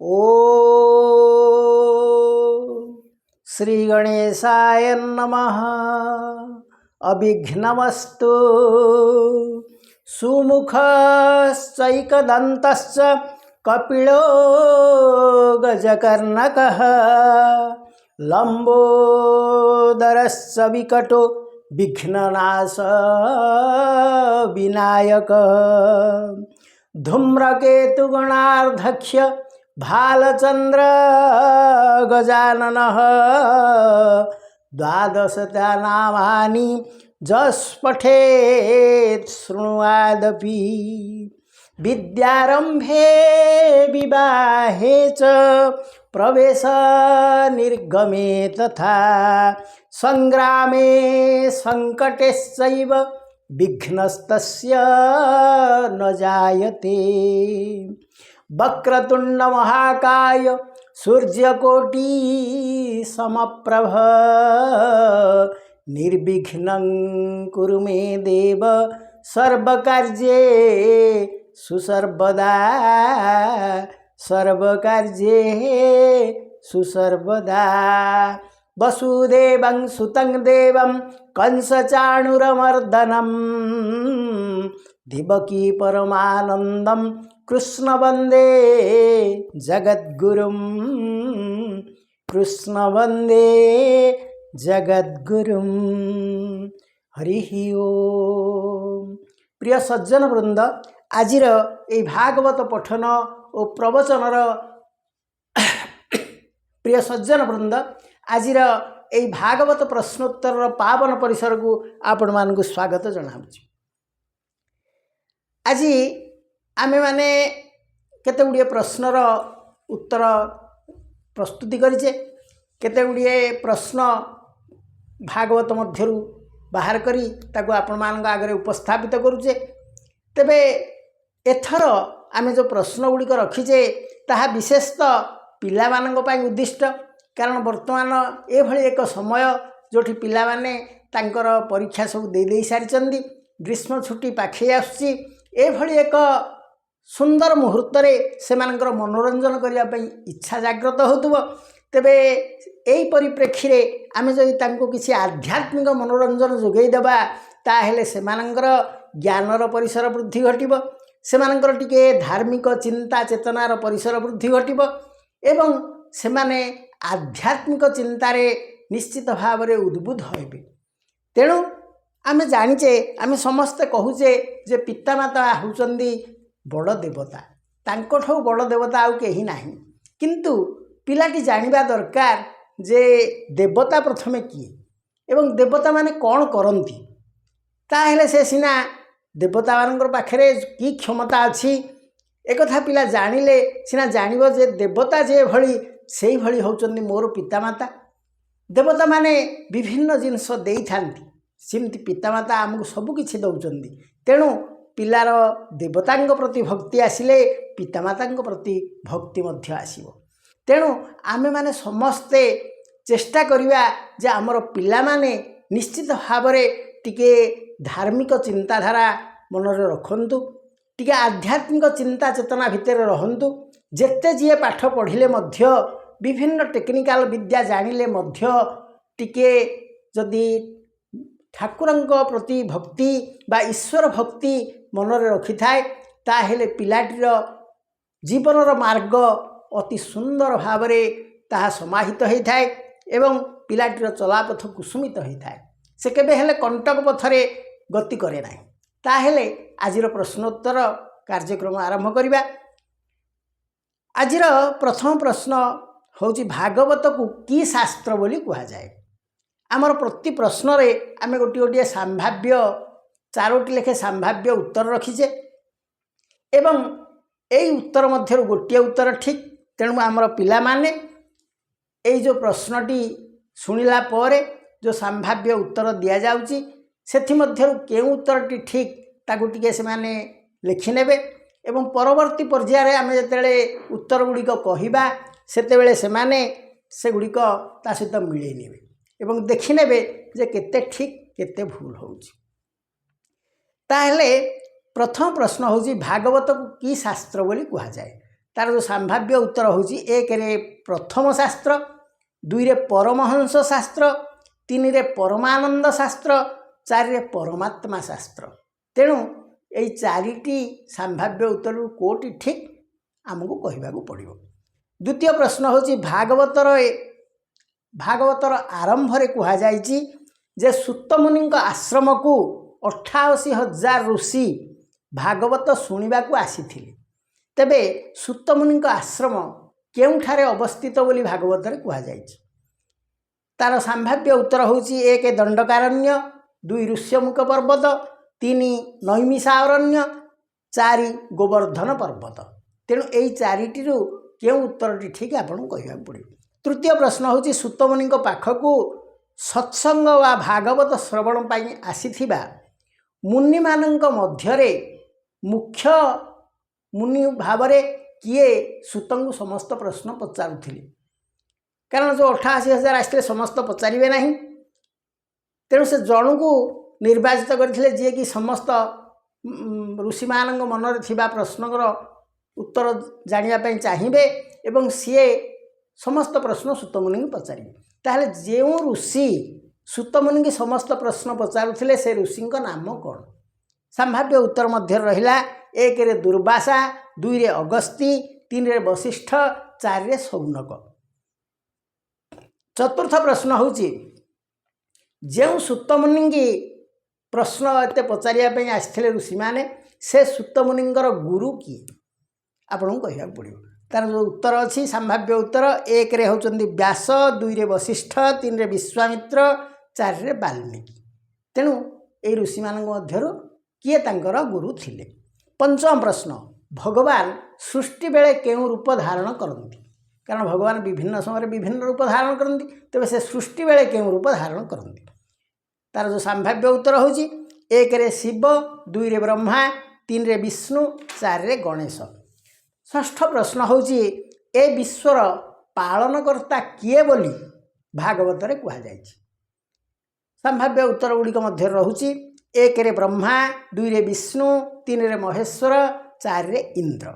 ओ श्री गणेशाय नमः। अविघ्नमस्तु। सुमुखश्चैकदन्तश्च कपिलो गजकर्णकः लंबोदरश्च विकटो विघ्ननाश विनायक धूम्रकेतुगणार्धक्ष भालचंद्र गजाननः द्वादशता नामानि जस्पठेत् शृणुयादपि विद्यारंभे विवाहे च प्रवेश निर्गमे तथा संग्रामे संकटेश्चैव विघ्नस्तस्य न जायते। वक्रतुंड महाकाय सूर्यकोटि समप्रभ निर्विघ्नं कुरु मे देव सर्वकार्ये सुसर्वदा सर्वकार्ये सुसर्वदा। वसुदेवं सुतं देवं कंसचाणूरमर्दनं देवकी परमानन्दं कृष्ण वन्दे जगद्गुरुं कृष्ण वन्दे जगद्गुरुं। हरि ओम। प्रिय सज्जन वृंद, आजिर ए भागवत पठन और प्रवचनर प्रिय सज्जन वृंद, आजिर ए भागवत प्रश्नोत्तर पावन परिसर को आपण मानक स्वागत जनाऊँ। आज आमे माने केते गुड़िए प्रश्नर उत्तर प्रस्तुति करिचे, केते गुड़िए प्रश्न भागवत मध्यरु बाहर करी ताको आपण मानक आगे उपस्थापित करुचे। तेबे एथर आमे जो प्रश्न गुड़िक रखीचे ताहा विशेषतः पिला मानक पई उद्दिष्ट, कारण वर्तमान एभली एक समय जोठी पिला माने तांकर परीक्षा सब दे दे सारिचंदी, ग्रीष्म छुट्टी पाखे आसुची, एभली एक सुंदर मुहूर्त रे सेमानकर मनोरंजन करिया पई इच्छा जागृत होतुबो। तेबे एई परिप्रेक्षी रे आमे जदि तांको किसी आध्यात्मिक मनोरंजन जोगेई देबा ताहेले सेमानकर ज्ञानर परिसर वृद्धि घटिबो, सेमानकर टिके धार्मिक चिंता चेतनार परिसर वृद्धि घटिबो एवं सेमाने आध्यात्मिक चिंतारे निश्चित भाव रे उद्बुद्ध होइबे। तेणु आमे जानिचे, आमे समस्ते कहूचे जे पितामाता होउचंदी बड़ देवता, तांकोठौ बड़ देवता आउ केही नाही, किंतु पिलाटी जानिबा दरकार जे देवता प्रथमे किए एवं देवता माने कौन करती, ताहेले से सिना देवता मानकर पाखरे की क्षमता अच्छी एक कथा पिला जानिले सिना जानिबो जे देवता जे भली सेही भली होउचंदी मोर पितामाता। देवता माने विभिन्न जिनस देई थांती, सिमती पितामाता आमको सब किछि दउचंदी। तेणु पिलार देवतांग प्रति भक्ति आसिले पितामातांग प्रति भक्ति मध्य आसीबो। तेणु आमे माने समस्ते चेष्टा करिवा जे आमर पिला माने निश्चित भाव रे टिके धार्मिक चिंताधारा मनरे रखंतु, टिके आध्यात्मिक चिंता चेतना भितर रहंतु। जेते जिए पाठ पढ़िले मध्य विभिन्न टेक्निकाल विद्या जानिले मध्य टिके जदि ठाकुरंक प्रति भक्ति बा ईश्वर भक्ति मनरे रखि थाए ताहेले पिलाटीर जीवनर मार्ग अति सुंदर भाव रे ताहा समाहित होई थाए एवं पिलाटीर चलापथ कुसुमित होई थाए, से केबे हेले कंटक पथरे गति करे नाही। ताहेले आजिर प्रश्नोत्तर कार्यक्रम आरंभ करिबा। आजिर प्रथम प्रश्न होउची भागवत को की शास्त्र बोली कहा जाए। आमर प्रति प्रश्न रे आमे गोटी गोटी संभाव्य चारोटी लेखे संभाव्य उत्तर रखीचे एवं एई उत्तर मध्य गोटे उत्तर ठीक। तेणु आमर पिला माने एई जो प्रश्नटी सुनिला परे जो संभाव्य उत्तर दिया जाउची सेथि मध्यरु केउ उत्तरटी ठीक ताकू टिके से माने लिखि नेबे एवं परवर्ती पर्याय रे आमे जतेले उत्तर गुड़िक कहिबा सेतेबेले से माने से गुड़िक ता सहित मिले नेबे एवं देखि नेबे जे केते ठीक केते भूल होउची। ताहेले प्रथम प्रश्न होउची भागवत को की शास्त्र बोली कहा जाए। तार जो संभाव्य उत्तर होची एक रे प्रथम शास्त्र, दुई रे परमहंस शास्त्र, तीन रे परमानंद शास्त्र, चार रे परमात्मा शास्त्र। तेणु यही चारिटी संभाव्य उत्तर कोटी ठीक आमको कहवाक पड़ो। द्वितीय प्रश्न होची भागवतर आरंभ रे कहा जायछि जे सूत मुनि आश्रम को 88,000 ऋषि भागवत शुणवाक आसीथिले। तेबे सूत मुनि आश्रम केउठारे अवस्थित बोली भागवत रे कहा जायछि। तार संभाव्य उत्तर होची एक दंडकारण्य, दुई ऋष्यमुख पर्वत, तीन नैमिषारण्य, चारि गोवर्धन पर्वत। तेणु यही चारिटी केउं उत्तरटी ठीक आपन कहवा पड़ो। तृतीय प्रश्न होची सूत मुनि पाखकू सत्संग वा भागवत श्रवण पाई आसीथिबा मुनि मानंक मध्यरे मुख्य मुनि भावरे किए सूतंकु समस्त प्रश्न पचारुथिले। कारण जो 88,000 आसते समस्त पचारे ना, तेणु से जन को निर्वाचित करथिले जे कि समस्त ऋषि मानंक मनरे थिबा प्रश्नर उत्तर जानिया पई चाहिबे एवं सीए समस्त प्रश्न सूत मुनि पचारे। ताहले जेउ ऋषि सूत मुनि समस्त प्रश्न पचारुथिले से ऋषि नाम कौन? संभाव्य उत्तर मध्य रहिला एक रे दुर्वासा, दुई रे अगस्ती, तीन रे वशिष्ठ, चार रे सौनक। चतुर्थ प्रश्न होची जेउ सूत मुनि प्रश्न एते पचारिया पई आस्थिले ऋषि माने से सूत मुनिंगर गुरु किए आपन कहवा पड़ो। तार जो उत्तर अच्छी संभाव्य उत्तर एक रे होचंदी व्यास, दुई रे वशिष्ठ, तीन रे विश्वामित्र, चार रे वाल्मीकि। तेणु ए ऋषि मानक मध्यरु किए तांकर गुरु थिले। पंचम प्रश्न भगवान सृष्टि बेले केउं रूप धारण करती? कारण भगवान विभिन्न समय विभिन्न रूप धारण करती, तेबे से सृष्टि बेले केउं रूप धारण करती? तार जो संभाव्य उत्तर होची एक रे शिव, दुई रे ब्रह्मा, तीन रे विष्णु, चार रे गणेश। षष्ठ प्रश्न होची ए विश्वर पालनकर्ता किए बोली भागवत रे कहा जायछि? संभाव्य उत्तर गुड़िक मध्य रहुची एक रे ब्रह्मा, दुई रे विष्णु, तीन रे महेश्वर, चार रे इंद्र।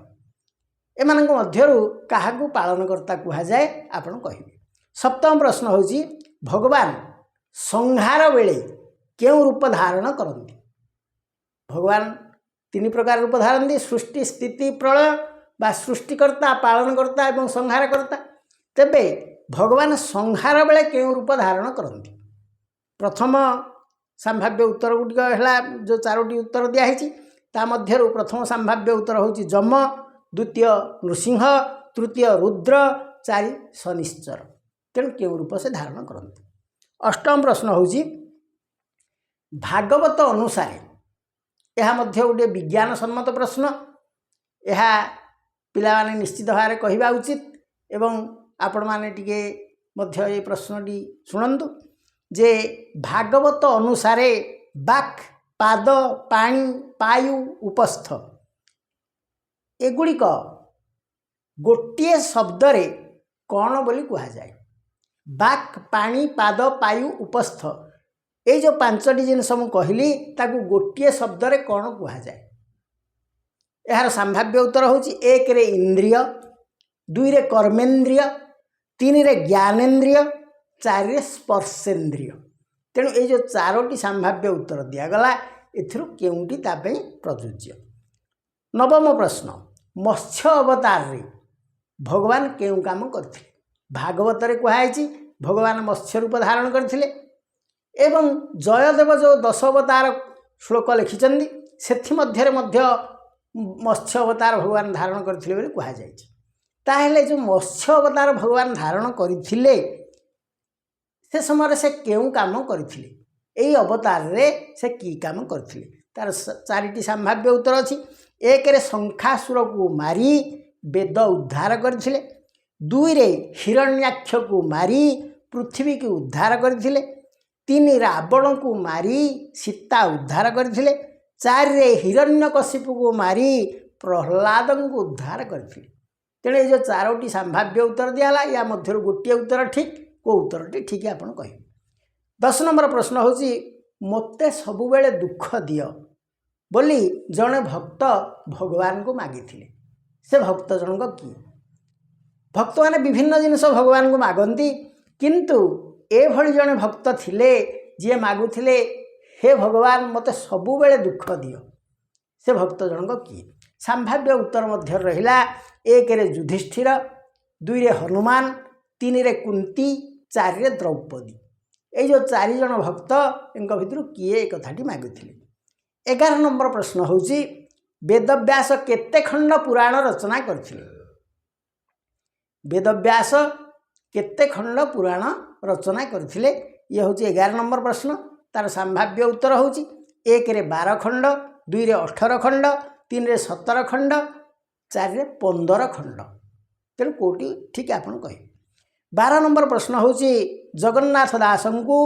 एमानक मध्यरु काहाकू पालनकर्ता कहा जाए आपण कहिबे। सप्तम प्रश्न होची भगवान संहार बेले केउं रूप धारण करती? भगवान तीन प्रकार रूप धारती, सृष्टि, स्थिति, प्रलय बा सृष्टिकर्ता, पालनकर्ता एवं संहारकर्ता। तेबे भगवान संहार बेले केउं रूप धारण करती? प्रथम संभाव्य उत्तर गुड़िक है जो चारोटी उत्तर दिखाई ता मध्यरु प्रथम संभाव्य उत्तर होची जम, द्वितीय नृसिंह, तृतीय रुद्र, चारि शनिश्चर। तेणु केउं रूप से धारण करती? अष्टम प्रश्न होची भागवत अनुसार यह मध्य गोटे विज्ञान सम्मत प्रश्न। यह पिला माने निश्चित भाव में कहवा उचित एवं आपण माने टिके मध्य ये प्रश्नटी शुणु जे भागवत अनुसार बाक, पाद, पानी, पायु, उपस्थ एगुड़िक गोटे शब्द रे कौन बोली कहा जाए? बाक, पानी, पाद, पायु, उपस्थ ये जो पांचटी जिनस मु कहली ताकू गोटे शब्द रे कौन कहा जाए? यार संभाव्य उत्तर होची एक रे इंद्रिय, दुई रे कर्मेन्द्रिय, तीन रे ज्ञानेन्द्रिय, चार रे स्पर्शेन्द्रिय। तेणु ये जो चारोटी संभाव्य उत्तर दिगला एथिरु केउंटी तापई प्रযোज्य। नवम प्रश्न मत्स्य अवतार रे भगवान केउं काम करथिले? भागवत रे कहाइछि भगवान मत्स्य रूप धारण करथिले एवं जयदेव जो 10 अवतार श्लोक लिखिचंदी सेथि मध्यरे मध्य मत्स्य अवतार भगवान धारण करथिले बोली कहा जाइछि। ताहेले जो मत्स्य अवतार भगवान धारण करथिले से समय से केउं काम करथिले? एई अवतार रे से की काम करथिले? तार चारिटी संभाव्य उत्तर अछि। एक रे शंखासुर को मारी वेद उद्धार करथिले, दुई रे हिरण्याक्ष को मारी पृथ्वी को उद्धार करथिले, तीन रावण को मारी सीता उद्धार करथिले, चार रे हिरण्यकशिपु को मारी प्रहलाद को उद्धार करथिले। तेणु ये जो चारोटी संभाव्य उत्तर दियाला या मध्य गोटे उत्तर ठीक, को उत्तर ठीक आपन कहिबे। 10 नंबर प्रश्न होची मते सबुबेले दुख दियो बोली जड़े भक्त भगवान को मागिथिले से भक्त जनक किए? भक्त मैंने विभिन्न जिनिस भगवान को मागती, किंतु एभली जड़े भक्त थिले जी मागुले हे भगवान मते सबु बेले दुख दियो, से भक्त जनक किए? संभाव्य उत्तर मध्य रहिला 1 रे युधिष्ठिर, 2 रे हनुमान, 3 रे कुंती, 4 रे द्रौपदी। ये जो 4 जन भक्त इनका भितर किए एक कथाटी मागिथिले। 11 नंबर प्रश्न होची वेदव्यास केते खंड पुराण रचना करथिले? वेदव्यास केते खंड पुराण रचना करथिले? ये होची 11 नंबर प्रश्न। तार संभाव्य उत्तर होची 1 रे 12 खंड, 2 रे 18 खंड, 3 रे 17 खंड, 4 रे 15 खंड। तेणु कोटी ठीक आपन कहे। 12 नंबर प्रश्न होची जगन्नाथ दास को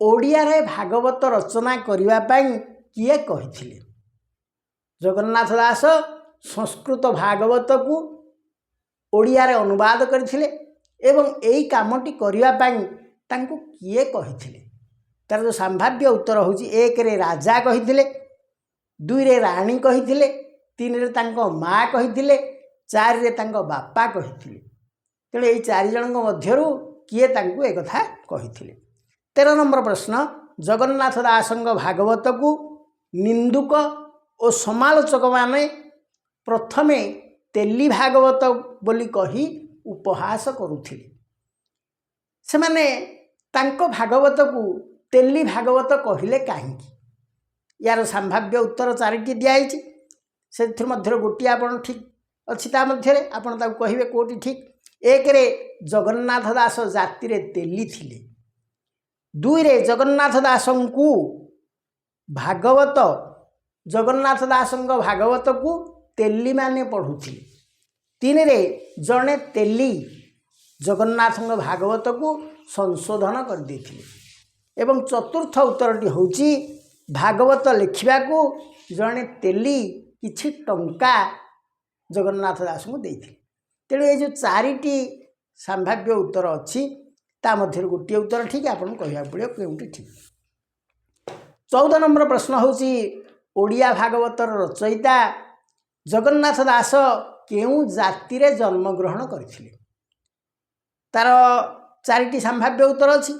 ओडिया रे भागवत रचना करिवा पई किए कहिथिले? जगन्नाथ दास संस्कृत भागवत को ओडिया रे अनुवाद करथिले एवं एई कामटी करिवा पई तांको किए कहिथिले? तार जो संभाव्य उत्तर होची 1 रे राजा कहिथिले, 2 रे रानी कहिथिले, 3 रे तांको माँ कहिथिले, 4 रे तांको बापा कहिथिले। तेणु यही 4 जन मध्यरु किए तांको एक कथा कहिथिले? 13 नंबर प्रश्न जगन्नाथ दासंग भागवत को निंदुक और समालोचक माने प्रथमे तेली भागवत बोली कही उपहास करुथिले। से माने तांको भागवत को तेली भागवत कहिले काहींकी? यार संभाव्य उत्तर 4टी दियाइछि, से मध्य गोटी आपण ठीक अच्छी ता मध्य आपण ताको कहिबे कोटी ठीक। 1 रे जगन्नाथ दास जाति रे तेली थिले, 2 रे जगन्नाथ दासंकु भागवत जगन्नाथ दासंग भागवत को तेली माने पढ़ुथिले, 3 रे जणे तेली जगन्नाथंग भागवत को संशोधन कर देथिले एवं चतुर्थ उत्तरटी होची भागवत लिखिबा को जणे तेली किछि टंका जगन्नाथ दास को देथिले। तेणु ये जो 4टी संभाव्य उत्तर अच्छी ता मध्य गोटे उत्तर ठीक आपन कहया पड़ियो केउटी ठीक। 14 नंबर प्रश्न होची ओडिया भागवतर रचयिता जगन्नाथ दास केउ जाति रे जन्म ग्रहण करथिले? तार 4टी संभाव्य उत्तर अच्छी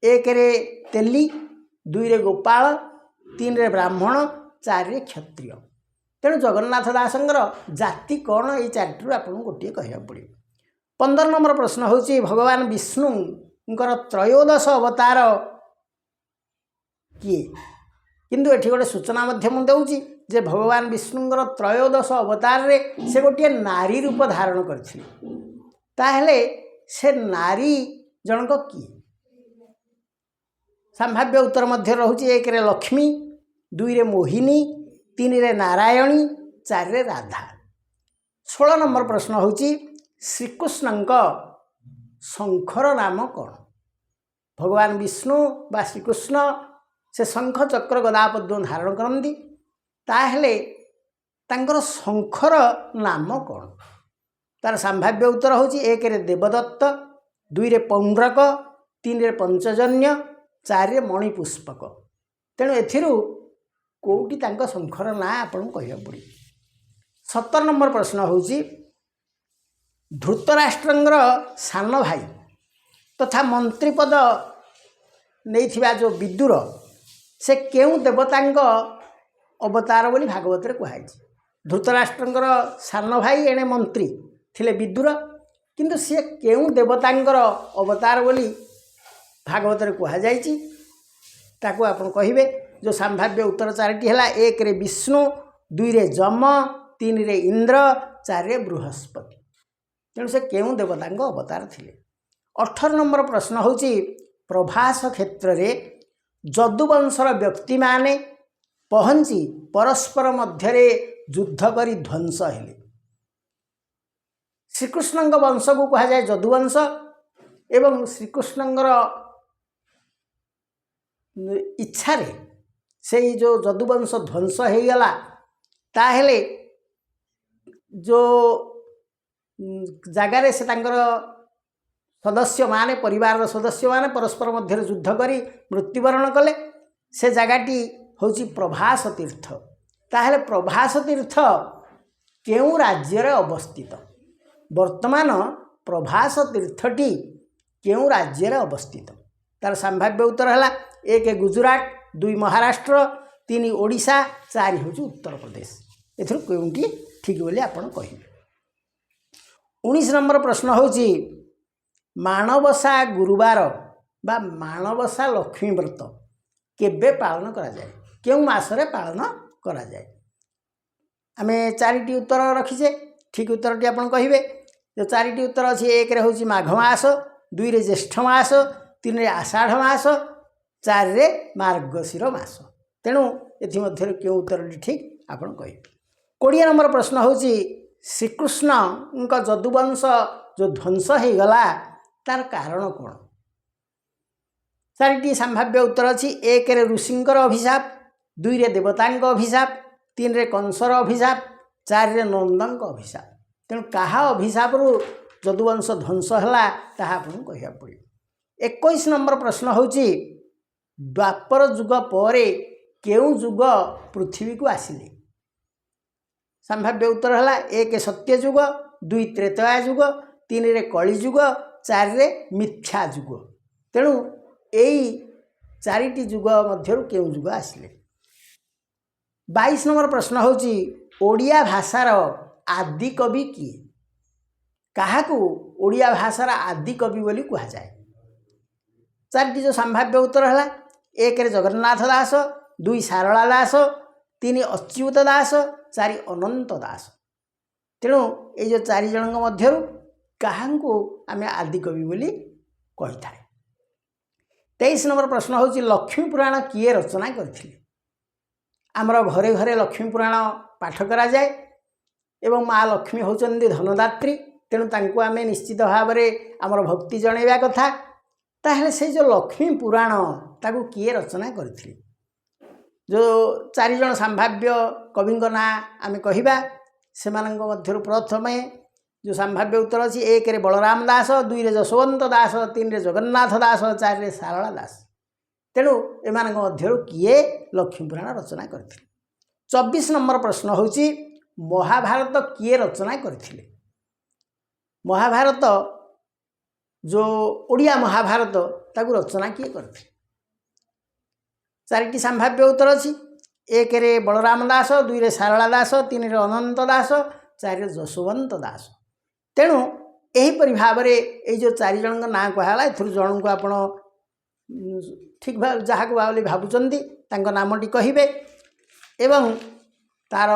1 रे तेली, 2 रे गोपाल, 3 रे ब्राह्मण, 4 रे क्षत्रिय। तेणु जगन्नाथ दासंगर जाति कौन ये 4टी आपको गोटे कहया पड़े। 15 नंबर प्रश्न होची भगवान विष्णुंकर त्रयोदश अवतार किए? किंतु एठी गोटे सूचना मध्य मु देउची जे भगवान विष्णुंकर त्रयोदश अवतार रे से गोटे नारी रूप धारण करथिले। ताहेले से नारी जनक किए? संभाव्य उत्तर मध्य रहुची 1 रे लक्ष्मी, 2 रे मोहिनी, 3 रे नारायणी, 4 रे राधा। 16 नंबर प्रश्न होची श्रीकृष्णंक शंखर नाम कौन? भगवान विष्णु बा श्रीकृष्ण से शंख चक्र गदा पद्म धारण करती, ताहेले तांकर शंखर नाम कौन? तार संभाव्य उत्तर होची 1 रे देवदत्त, 2 रे पौंड्रक, 3 रे पंचजन्य, 4 रे मणिपुष्पक। तेणु एथिरु कोटी तांका शंखर ना आपन कहया पड़ी। 17 नंबर प्रश्न होची धृतराष्ट्रंगर सान भाई तथा मंत्री पद नैथिबा जो विदुर से केउ देवतांग अवतार बोली भागवत रे कहाइछि? धृतराष्ट्रंगर सान भाई एणे मंत्री थिले विदुर, किंतु से केउ देवतांगर अवतार बोली भागवत रे कहा जाइछि? ताको आपन कहिबे। जो संभाव्य उत्तर 4टी है 1 रे विष्णु, 2 रे जम, 3 रे इंद्र, 4 रे बृहस्पति। तेणु से केउ देवतांग अवतार थिले। 18 नंबर प्रश्न होची प्रभास क्षेत्र रे जदुवंशर व्यक्ति माने पहुँची परस्पर मध्यरे युद्ध करी ध्वंस हेले। श्रीकृष्ण वंश को कहा जाए जदुवंश एवं श्रीकृष्णंगर इच्छा रे से जो जदुवंश ध्वंस हो गला, ताहेले जो जगार से सदस्य माने परिवार सदस्य माने परस्पर मध्य युद्ध करी मृत्युवरण कले, से जगाटी होची प्रभास तीर्थ। ताहेले प्रभास तीर्थ केउं राज्य अवस्थित वर्तमान प्रभास तीर्थटी केउं राज्य अवस्थित तार संभाव्य उत्तर है 1 गुजरात 2 महाराष्ट्र 3 ओडिशा 4 हूँ उत्तर प्रदेश एथुर केउंटी ठीक बोली आपण कहिबे 19 नंबर प्रश्न होची माणवसा गुरुवार बा माणवसा लक्ष्मी व्रत केबे पालन करा जाए केउं मासरे पालन करा जाए आमे 4टी उत्तर रखीचे ठीक उत्तरटी आपण कहिबे जो 4टी उत्तर अछि 1 रे होची माघ मास 2 रे ज्येष्ठ मास 3 रे आषाढ़ मास 4 रे मार्गशीर मास तेणु एथि मध्य केउं उत्तरटी ठीक आपण कहिबे 20 नंबर प्रश्न होची श्रीकृष्ण उनका जदुवंश जो ध्वंस हो गला तार कारण कौन 4टी संभाव्य उत्तर अच्छी 1 रे ऋषिंकर अभिशाप 2 रे देवतांक अभिशाप 3 रे कंसर अभिशाप 4 रे नंदंक अभिशाप तेणु कहा अभिशाप रु जदुवंश ध्वंस है ताहा आपन कहिया पड़े 21 नंबर प्रश्न होची द्वापर जुग परे केउं जुग पृथ्वी को आसिले संभाव्य उत्तर है 1 सत्य जुग 2 त्रेतया जुग 3 रे कली जुग 4 रे मिथ्या जुग तेणु यही 4टी जुग मध्य केउं जुग आसिले 22 नंबर प्रश्न होची ओडिया भाषार आदि कवि किए काहाकू ओडिया भाषार आदि कवि बोली कहा जाए 4टी जो संभाव्य उत्तर है 1 रे जगन्नाथ दास 2 सारला दास 3 अच्युत दास 4 अनंत दास तेणु ये जो 4 जन मध्य काहांकू आमे आदि कवि बोली कही थाए 23 नंबर प्रश्न होची लक्ष्मी पुराण किए रचना करथिले आमर घरे घरे लक्ष्मी पुराण पाठ करा जाए एवं माँ लक्ष्मी होचंदी धनदात्री तेणु तांको आमे निश्चित भाव में आमर भक्ति जणैबा कथा ताहले से जो लक्ष्मी पुराण ताकू किए रचना करथिले जो 4 जन संभाव्य कवि ना आमे कहिबा सेमानंक मध्यरु प्रथमे जो संभाव्य उत्तर अच्छी 1 रे बलराम दास 2 रे जशवंत दास 3 रे जगन्नाथ दास 4 रे सारला दास तेणु एमानंक मध्यरु किए लक्ष्मी पुराण रचना करथिले 24 नंबर प्रश्न होची महाभारत किए रचना करथिले महाभारत जो ओडिया महाभारत ताकू रचना किए करथिले 4टी संभाव्य उत्तर अच्छी 1 रे बलराम दास 2 रे सारला दास 3 रे अनंत दास 4 रे जशवंत दास तेणु यहीपरि भाव में ये जो 4 जन ना कहला एथुर जन को आपण ठीक भाव जहाँ को भाव भावुंट तांको नामटी कहिबे एवं तार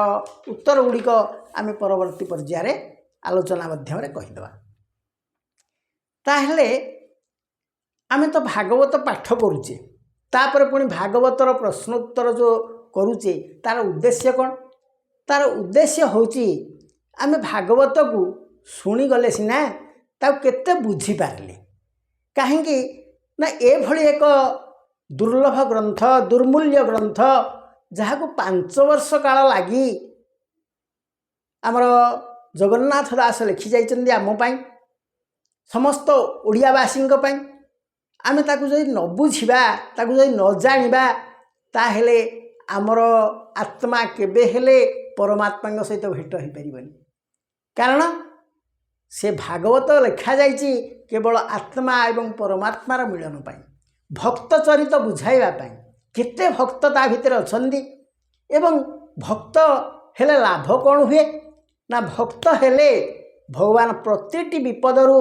उत्तर गुड़िक आम परवर्ती पर्यायर आलोचना माध्यम कहीदेवा ताहले आमे तो भागवत पाठ करुचे तापर पुणी भागवतर प्रश्नोत्तर जो करुचे तार उद्देश्य कौन तार उद्देश्य होची आमे भागवत को शुणी गले सीना केते बुझी पारले कहीं ना एभली एक दुर्लभ ग्रंथ दुर्मूल्य ग्रंथ जहाँ को 5 वर्ष काल लगी आमर जगन्नाथ दास लिखि जाइछन्ती आम पाई समस्त ओडियावासी आमे ताकू जदि न बुझिबा ताकू जदि न जानिबा ताहेले आमर आत्मा केबे हेले परमात्मा सहित भेट हो पारिबनी कारण से भागवत लिखा जाइछि केवल आत्मा एवं परमात्मार मिलन पाई भक्त चरित बुझाइबा पाई केते भक्त ता भितर अछन्ती एवं भक्त हेले लाभ कौन हुए ना भक्त हेले भगवान प्रत्येकटी विपदरू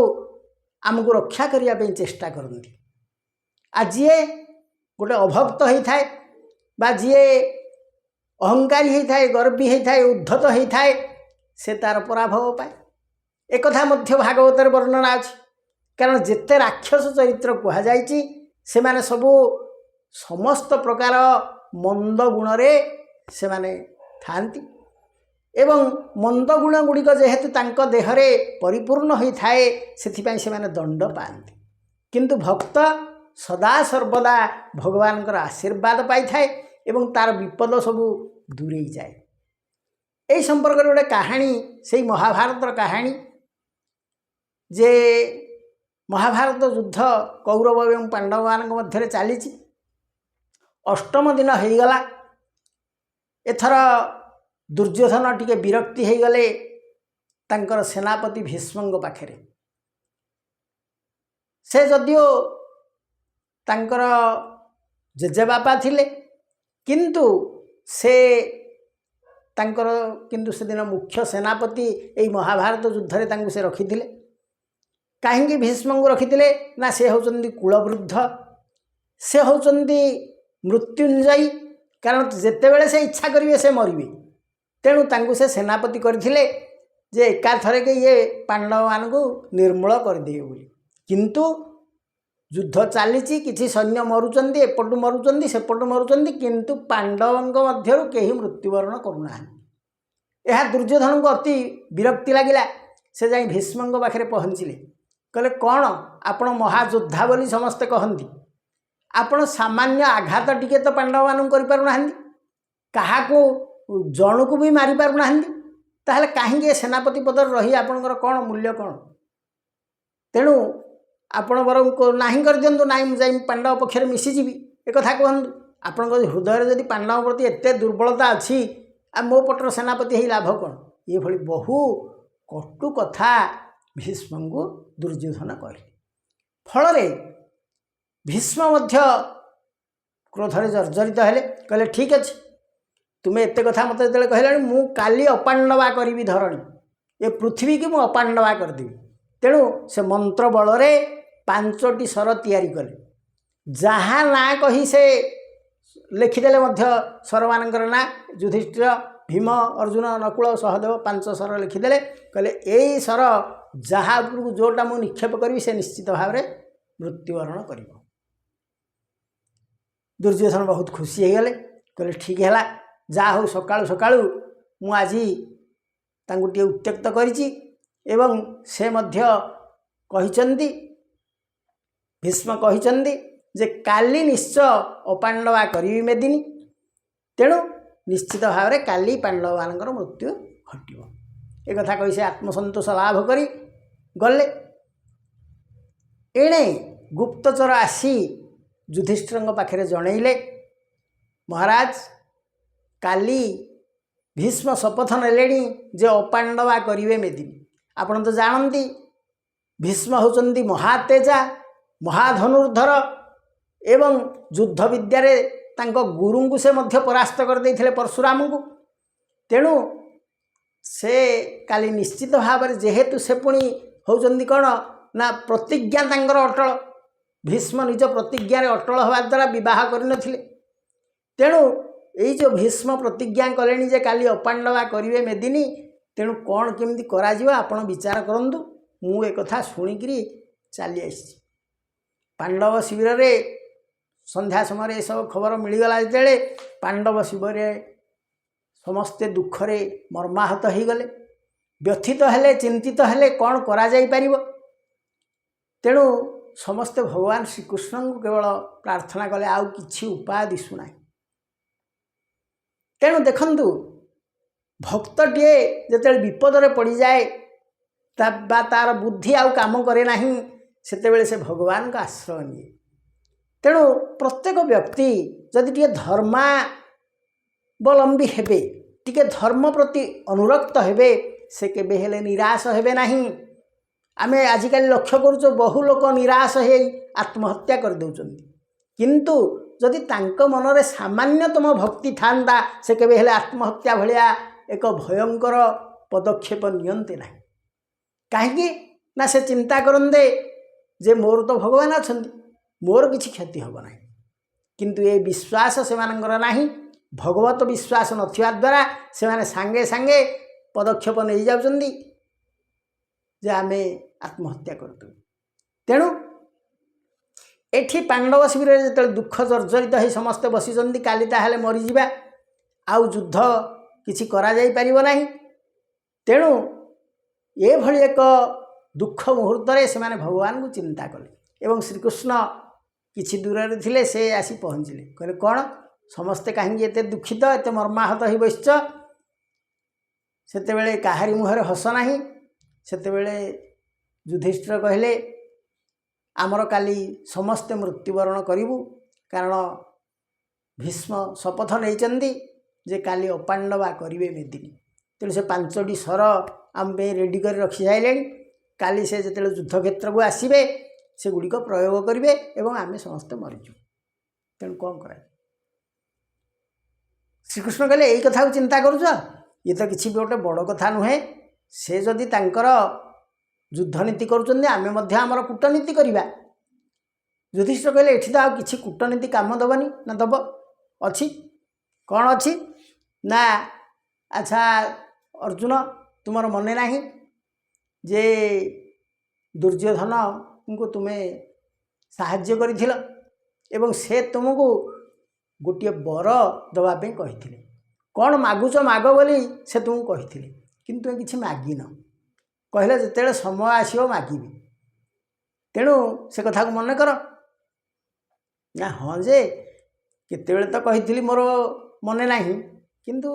आमको रक्षा करने पे चेष्टा करती आज गोटे अभक्त होता है बा जी अहंकारी होता है गर्वी होता है उद्धत होता है से तार पराभव पाए एक कथा मध्य भागवत वर्णना अच्छी कारण जिते राक्षस चरित्र कहुई से माने सबू समस्त प्रकार मंद गुण रे से माने थांती एवं मंद गुण गुड़िक जेहेतु तांको देहरे परिपूर्ण होता है से से माने दंड पाती किंतु भक्त सदा सर्वदा भगवान आशीर्वाद पाई थाए एवं तार विपद सबू दूरे जाए यही संपर्क गोटे कहानी से महाभारत कहानी जे महाभारत युद्ध कौरव एवं पांडव मान मध्य चली 8म दिन हो गला एथर दुर्योधन टिके विरक्ति हो गले तांकर सेनापति भीष्म पाखे से जदिओ तांकर जेजेबापा थिले किंतु से तांकर किंतु से दिन मुख्य सेनापति यही महाभारत युद्ध में से रखी कहीं भीष्म को रखी ना से होचंदी कुलवृद्ध से होचंदी मृत्युंजयी कारण जितेबले से इच्छा करेंगे से मरबे तेणु तांको से सेनापति करथिले जे एकाथरे के ये पांडव मान को निर्मूल करदे बोली किंतु युद्ध चली किसी सैन्य मरुंच एपटू मरुंच सेपटू मरुंच किंतु पांडवों मध्यरु केही मृत्युवरण करूना यह दुर्योधन को अति विरक्ति लगिला से जाई भीष्म पाखे पहुँचले कहले कौन आपण महायोद्धा बोली समस्ते कहती आपण सामान्य आघात टिके तो पांडव मान क्या जन को भी मारी पारना ताहले कहीं सेनापति पद रही आपणकर कौन मूल्य कौन तेणु आपण बर नहीं कर दिंतु ना मुझे पांडव पक्षर मिशीजी एक कथा कहतु आपण हृदय जदि पांडव प्रति एत दुर्बलता अच्छी आ मो पटर सेनापति ही लाभ कौन ये भली बहु कटु कथा भीष्म को दुर्योधन कहले फल भीष्म मध्य क्रोधरे जर्जरित हेले कहले ठीक अच्छे तुम्हें एत कथा मत जो कहला मु काली अपांडवा करी धरणी ये पृथ्वी की मु अपांडवा करदेवी तेणु से मंत्र बल रे 5टी सर तैयारी कले जहाँ ना कही से लिखिदेले सर मानकर ना युधिष्ठिर भीम अर्जुन नकुल सहदेव 5 सर लिखिदेले कहले यही सर जहाँ उपरको जोटा मु निक्षेप करी से निश्चित भाव में मृत्युवरण कर दुर्योधन बहुत खुशी हो गले कहले ठीक है जा हो सकाळु सकाळु मु आज तांको टे उत्त्यक्त करिछि एवं से मध्य कहिचंदी भीष्म कहिचंदी जे काली निश्चय अपांडवा करी मेदिनी तेणु निश्चित भाव में काली पांडव मानकर मृत्यु घटिव एक कथा कही से आत्मसंतोष लाभ करी गले एणे गुप्तचर आसी युधिष्ठिर पाखे जनइले महाराज काली भीष्म शपथ नेले जे अपांडवा करिवे मेदिनी आपण तो जानती भीष्म होचंदी महातेजा महाधनुर्धर एवं युद्ध विद्यारे तांको गुरु को से मध्य परास्त कर देथिले परशुराम को तेणु से काली निश्चित भाव में जेहेतु से पुणी होचंदी कौन ना प्रतिज्ञा तांकर अटल भीष्म निज प्रतिज्ञा अटल हवा द्वारा विवाह करनथिले तेणु यही जो भीष्म प्रतिज्ञा कले जे काली अपांडवा करिवे मेदिनी तेणु कौन केमती करा आपण विचार करंतु मु एक कथा शुणिकी चली आसी पांडव शिविर रे संध्या समय ये सब खबर मिलगला जिते पांडव शिविर समस्ते दुखरे मर्माहत हो गले व्यथित हेले चिंतित हेले कौन करा जाई परिबो तेणु समस्ते भगवान श्रीकृष्ण को केवल प्रार्थना कले आउ किछि उपाय दिशुना तेणु देखंतु भक्तटे जिते विपदरे पड़ जाए तार बुद्धि आउ काम करे नाही सेतेबेले से भगवान का आश्रय निए तेणु प्रत्येक व्यक्ति जदि टे धर्मावलंबी हेबे टिके धर्म प्रति अनुरक्त हेबे से केबे हेले निराश हेबे नाही आमे आजिकल लक्ष्य करूँ बहु लोक निराश हो आत्महत्या कर दउचंती किंतु जदि तांको मनरे सामान्यतम भक्ति थांदा से केबे हेले आत्महत्या भलिया एक भयंकर पदक्षेप नियंते ना कहीं ना से चिंता करंदे जे मोर तो भगवान अछंती मोर किछि क्षति होब ना किंतु ये विश्वास से मानकर नाही भगवत विश्वास नथिया द्वारा से माने सांगे सांगे पदक्षेप नहीं जाउचंदी जे आमे आत्महत्या करतु तेणु एठी पांडव शिविर जो दुख जर्जरित हो समस्ते बसी काली ताहले मरीजा आउ युद्ध किछि करा जाई परिबो नाही तेणु ये भली एक दुख मुहूर्त से माने भगवान को चिंता कले एवं श्रीकृष्ण किछि दूर रे थिले से आसी पहुँचले कहले कौन समस्ते कहीं एते दुखित एते मर्माहत हो बसच सेतेबेले काहारी मुहरे हस नाही सेतेबेले युधिष्ठिर कहले आमर काली समस्ते मृत्युवरण करूँ कारण भीष्म शपथ नहीं जे काली अपांडवा करिवे मेदिनी तेणु से 5टी सर आम रेडी कर रखी सारे काली से जो युद्ध क्षेत्र को आसवे से गुड़िक प्रयोग करेंगे एवं आम समस्ते मरीजु तेणु कौन कर श्रीकृष्ण कहले यही कथा चिंता करुच ये तो किसी भी गोटे बड़ कथा नुहे से जदि तांकर युद्ध नीति करूँ कूटनीति करवा युधिष्ठिर कहले एठी तो किसी कूटनीति काम दबनी ना दब अच्छी कौन अच्छी ना अच्छा अर्जुन तुमर मने नहीं जे दुर्योधन को तुम्हें साहाय्य करिथिल एवं से तुमको गोटे बर दवाई कही कौन मागुच माग बोली से तुमको कही किंतु तुम किसी मागिन कहले जिते समय आसो मागिबी तेणु से कथा को मन कर ना हाँ जे केते तो कही मोर मने नहीं किंतु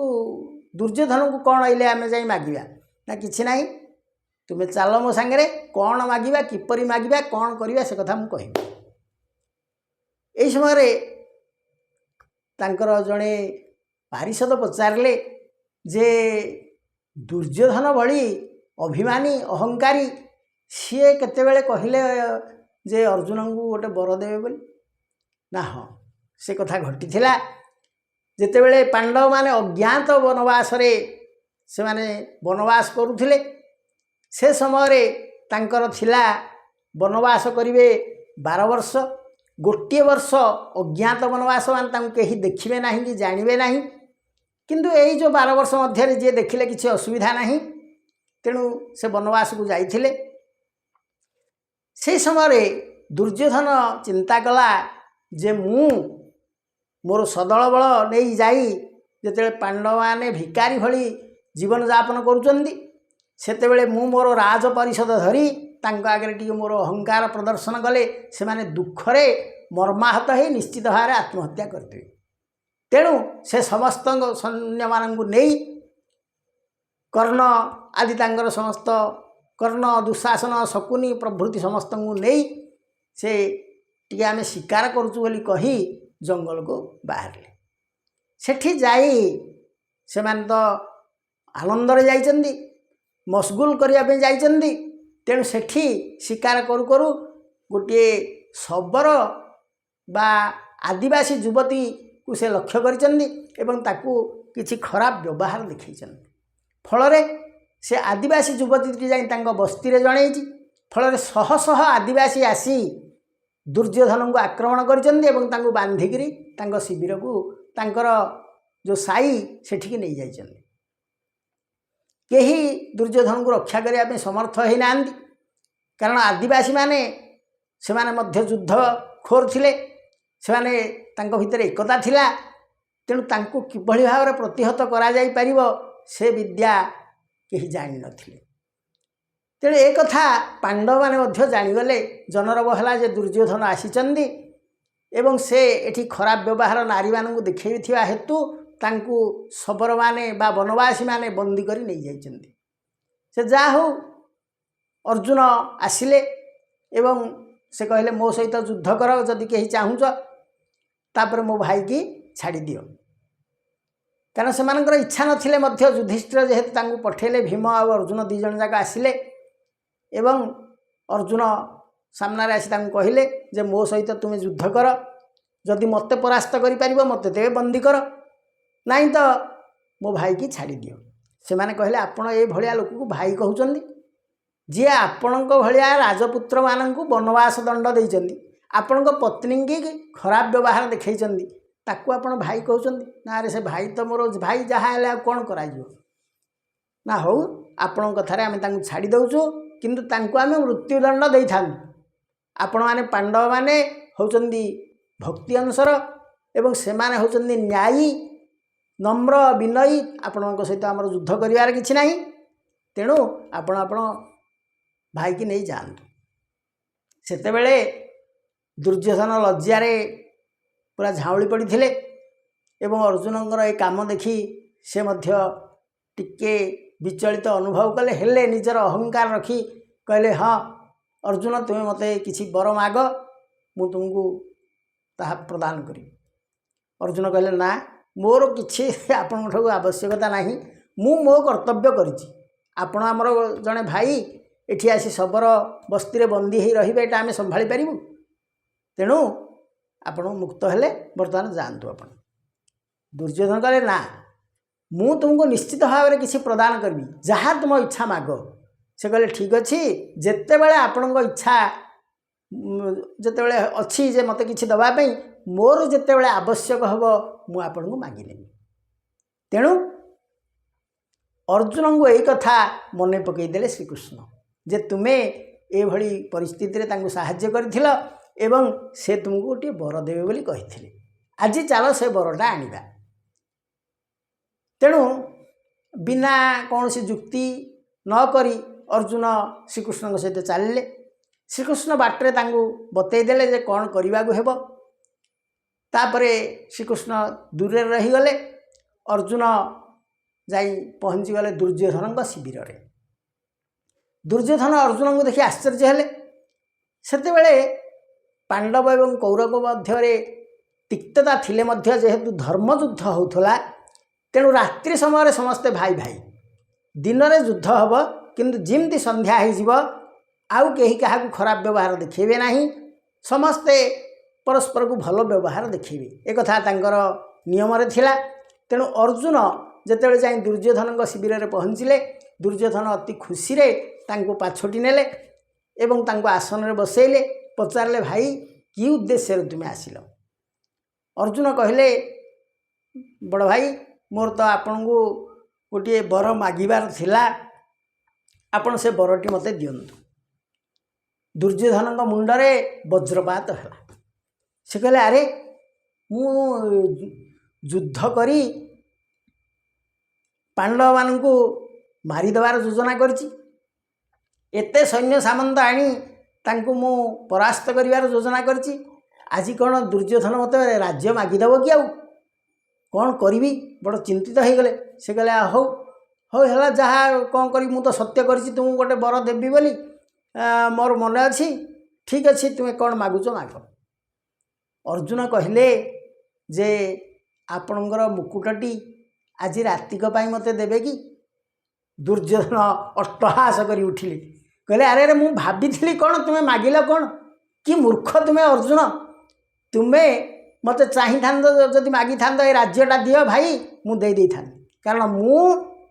दुर्योधन को कौन आइले आम जा मागिबा ना किसी ना तुम्हें चल मो सांगे कौन मागिबा किपरि मागिबा कौन करवा से कथा मुझे कहबी यही समय तांकर जड़े पारिषद पचारे जे दुर्योधन भली अभिमानी अहंकारी सी केतेबेले कहले जे अर्जुन को गोटे बर देवे बोली ना हाँ से कथा घटी जितेबले पांडव माने अज्ञात वनवास से माने वनवास करुथिले से समय तांकर थिला वनवास करिवे 12 वर्ष गोटे वर्ष अज्ञात वनवास मान कहीं देखिबे नहीं कि जानवे नहीं किंतु यही जो 12 वर्ष मध्य जे देखिले किसी असुविधा नहीं तेणु से वनवास को जाइथिले से समय दुर्योधन चिंता कला जे मु मोर सदल बल नहीं जाई जिते पांडव माने भिकारी भली जीवन यापन करुचंदी सेतेबेले मु मोर राज परिषद धरी तांको आगे टी मोर अहंकार प्रदर्शन कले से माने दुखरे मर्माहत हो निश्चित भाव आत्महत्या करते तेणु से समस्त सैन्य मान नहीं कर्ण आदि तांकर समस्त कर्ण दुशासन शकुनी प्रभृति समस्त को नहीं से टी आम शिकार करुचु बोली कही जंगल को बाहर सेठी जाई से मान तो आनंदरे जाइचंदी मशगुल करने जाइचंदी तेणु सेठी शिकार करू करू गोटे शबर बा आदिवासी युवती को से लक्ष्य करिचंदी एवं ताकू किछि खराब व्यवहार देखैचंदी फल से आदिवासी युवती जाई तांको बस्ती रे जणैची फल शह शह आदिवासी आसी दुर्योधन को आक्रमण करिचंदी एवं तांको बांधिकिरी तांको शिविर को तांकर जो साई सेठी नहीं जाइचंदी केही दुर्योधन को रक्षा करने समर्थ होई नांदी कारण आदिवासी माने से माने मध्य युद्ध खोर थिले से माने तांको भितर एकता थिला तेणु तांको किभଳି भाव प्रतिहत करा जाई परिबो से विद्या केही जानि नथिले तेणु एक कथा पांडव माने मध्य जानिगले जनरब हला जे दुर्योधन आसीचंदी एवं से एठी खराब व्यवहार नारी मानू देखा हेतु तांकु शबर माने बा वनवासी माने बंदी करी नहीं जाइचंदी से जा हो अर्जुन आसिले एवं से कहले मो सहित युद्ध कर जदि कहीं चाहूच तापर मो भाई की छाड़ी दियो कारण से मानकर इच्छा नथिले मध्य युधिष्ठिर जेहेतु तांकु पठेले भीम और अर्जुन दी जन जाक आसिले एवं अर्जुन सामने आसी तांकु कहले जे मो सहित तुम युद्ध कर जदि मते परास्त करि परिबो मते तेबे बंदी कर नहीं तो मो भाई की छाड़ी दियो से माने कहले आपण ए भलिया लोक को भाई कहउचंदी जे आपणक भलिया राजपुत्र माननकु वनवास दंड देइचंदी आपणक पत्नी की खराब व्यवहार देखैचंदी ताकू आपण भाई कहउचंदी ना रे से भाई तो मोर भाई जहा हेला कोन कराइयो ना हो आपण कथारे आमे तांकु छाड़ी दउचो किंतु तांकु आमे मृत्युदंड देई थान आपण माने पांडव माने होचंदी भक्ति अनुसार एवं से माने होचंदी न्यायी नम्र विनयी आपण सहित आमर युद्ध करिवार किछि नाही तेणु आपण आपण भाई की नहीं जातु सेतेबेले दुर्योधन लज्जारे पूरा झाउली पड़े एवं अर्जुनकर ए काम देखी से मध्य टिके विचलित अनुभव कले हेले निजर अहंकार रखी कहले हाँ अर्जुन तुम्हें मते किछि बर माग मु तुमको ताहा प्रदान करी अर्जुन कहले ना मोर किछि आपणठू आवश्यकता नहीं, मु मो कर्तव्य करिछि। आपण आमर जड़े भाई एठी आसी शबर बस्ती बंदी हो रही आम संभाली पारू, तेणु आपण मुक्त हेले बर्तमान जातु। आप दुर्योधन कहले ना, मु तुमको निश्चित भाव में किसी प्रदान करी, जहाँ तुम इच्छा माग। से कहले ठीक अच्छे, जिते बड़े आपण इच्छा जिते अच्छी जे मत किसी दवाई मोर जिते बड़े आवश्यक हम मु आपन को मागिनेबी। तेणु अर्जुन को यही कथा मन पकईदे श्रीकृष्ण जे तुम्हें ये परिस्थिति रे तांको साहाय्य करथिल एवं से तुमको गोटे बर देवे बोली कहिथिले। आज चलो से बरटा आनिबा। तेणु बिना कौन सी जुक्ति न करी अर्जुन श्रीकृष्ण सहित चलिले। श्रीकृष्ण बाटरे तांको बतईदेले जे कौन करने को हेब। तापरे श्रीकृष्ण दूर रहीगले। अर्जुन जाई पहुँची गले दुर्योधन शिविर रे। दुर्योधन अर्जुन को देखि आश्चर्य हेले। सेतेबेले पांडव एवं कौरव मध्य तिक्तता थिले मध्य जेहेतु धर्मयुद्ध होउथला, तेणु रात्रि समय समस्ते भाई भाई, दिन में युद्ध हम किंतु जिमती संध्या हो आउ कहीं क्या खराब व्यवहार देखिए ना, समस्ते परस्पर को भल व्यवहार देखिए, एक कथा तांकर नियम रे थिला। तेणु अर्जुन जेतेबेले जाई दुर्योधन शिविर में पहुँचले, दुर्योधन अति खुशी रे तांको पाछोटी नेले एवं तांको आसन रे बसैले। पचारे भाई कि उद्देश्य तुम्हें आसिल? अर्जुन कहले बड़ भाई मोर तो आपन को गोटे बर मागिबार थिला, आपन से बरटी मते दियंतु। दुर्योधन मुंडरे वज्रपात है। से कहले अरे मु युद्ध करी पांडव मान को मारिदेवार योजना करछि, एते सैन्य सामंत आनी तांको मु परास्त करिवार योजना करछि। आज कौन दुर्योधन मत राज्य मागिदेव कि आउ कौन करी? बड़ चिंतित हो गले। से कहले हौ हौ है जहाँ कौन करी, मु तो सत्य करछि तुमको गोटे बर देवी बोली मोर मन अच्छी। ठीक अच्छे तुम्हें कौन मागुच माग। अर्जुन कहले जे आपणकर मुकुटटी आज रातिक मते देवे कि? दुर्योधन अट्टहास करी उठिले। कहले अरे अरे मु भाभी कौन तुम्हें मागिल कौन? कि मूर्ख तुम्हें अर्जुन, तुम्हें मत चाही जदि मागी था ये राज्यटा दियो भाई मु दे दी था, कारण मु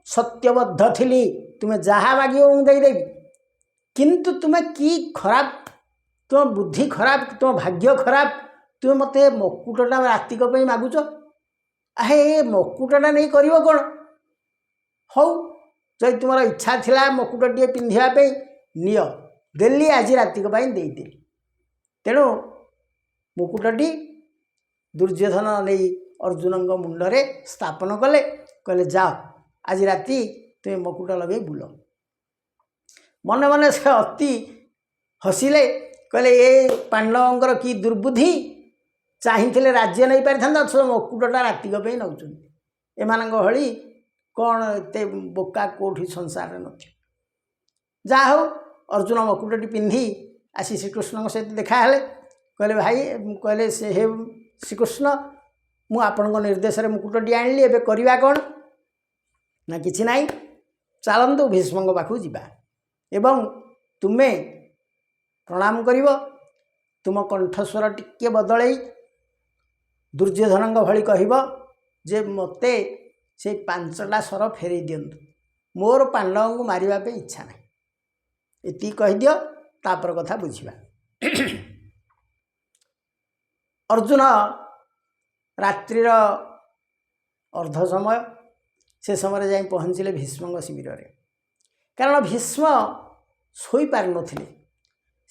सत्यबद्ध थी। तुम्हें जहाँ माग मुदेदेवी, किंतु तुम्हें कि खराब, तुम बुद्धि खराब, तुम भाग्य खराब, तुम्हें मत मकुटटा रातिक मागुच। हे मकुटटा नहीं कर कौन? हौ जदि तुम इच्छा थिला मकुटटे पिंधापी नियो, देली आज रातिक देदेली। तेणु मुकुटटी दुर्योधन नहीं अर्जुन मुंडरे स्थापन कले। कहले जाओ आज राति तुम्हें मकुट लगे बुल। मन मन से अति हसिले। कहले ये पांडवंकर कि दुर्बुद्धि, चाहिए राज्य नहीं पारि था मकुटटा रातिक नौ। एमान भली कौन एत बोका कौटी संसार न। जा हो अर्जुन मकुटटी पिंधि आसी श्रीकृष्ण सहित देखाले। कहले भाई, कहले से हे श्रीकृष्ण मु आपण निर्देश मुकुटटी आनली, एबे करवा कौन? ना किछि नाई, चलतु भीष्म पाखु जीवा एवं तुम्हें प्रणाम करिव। तुम कंठस्वर टिके बदलई दुर्योधन भली कहब जे मते से 5टा स्वर फेरई दियंतु, मोर पांडव को मारिबा पे इच्छा ना। एति कहि दियो, तापर कथा बुझिबा। अर्जुन रात्रिर अर्ध समय से समय जाई पहुँचले भीष्म शिविर रे। कारण भीष्म शोई पार नथिले,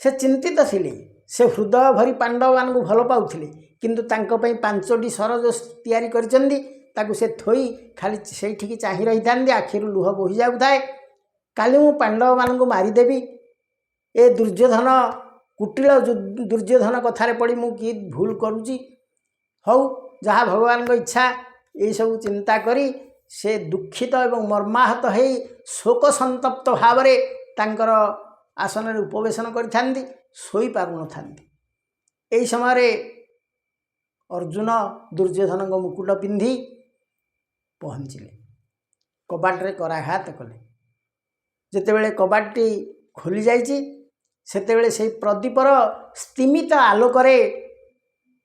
से चिंतित थिले। से हृदय भरी पांडव मान को भल पाउथिले, किंतु तांको पई 5टी स्वर जो तैयारी करचंदी ताकू से थोई खाली सेठी चाही रही थांदे, आखिरु लुह बोही जाउ थाए। काली मु पांडव मान को मारिदेवी, ए दुर्योधन कुटिल दुर्योधन कथारे पड़ी मु कि भूल करुची। हौ जहाँ भगवान को इच्छा, ये सब चिंता करी से दुखित एवं मर्माहत हो शोक संतप्त भाव रे तांकर आसन रे उपवेशन करिथांदी, सोई पारु नथांदी। एई समय रे अर्जुन दुर्योधन को मुकुट पिंधि ପହଞ୍ଚିଲେ, କବାଟରେ କରାଘାତ କଲେ। ଯେତେବେଳେ କବାଟଟି ଖୋଲି ଯାଇଛି ସେତେବେଳେ ସେହି ପ୍ରଦୀପର ସ୍ତିମିତ ଆଲୋକରେ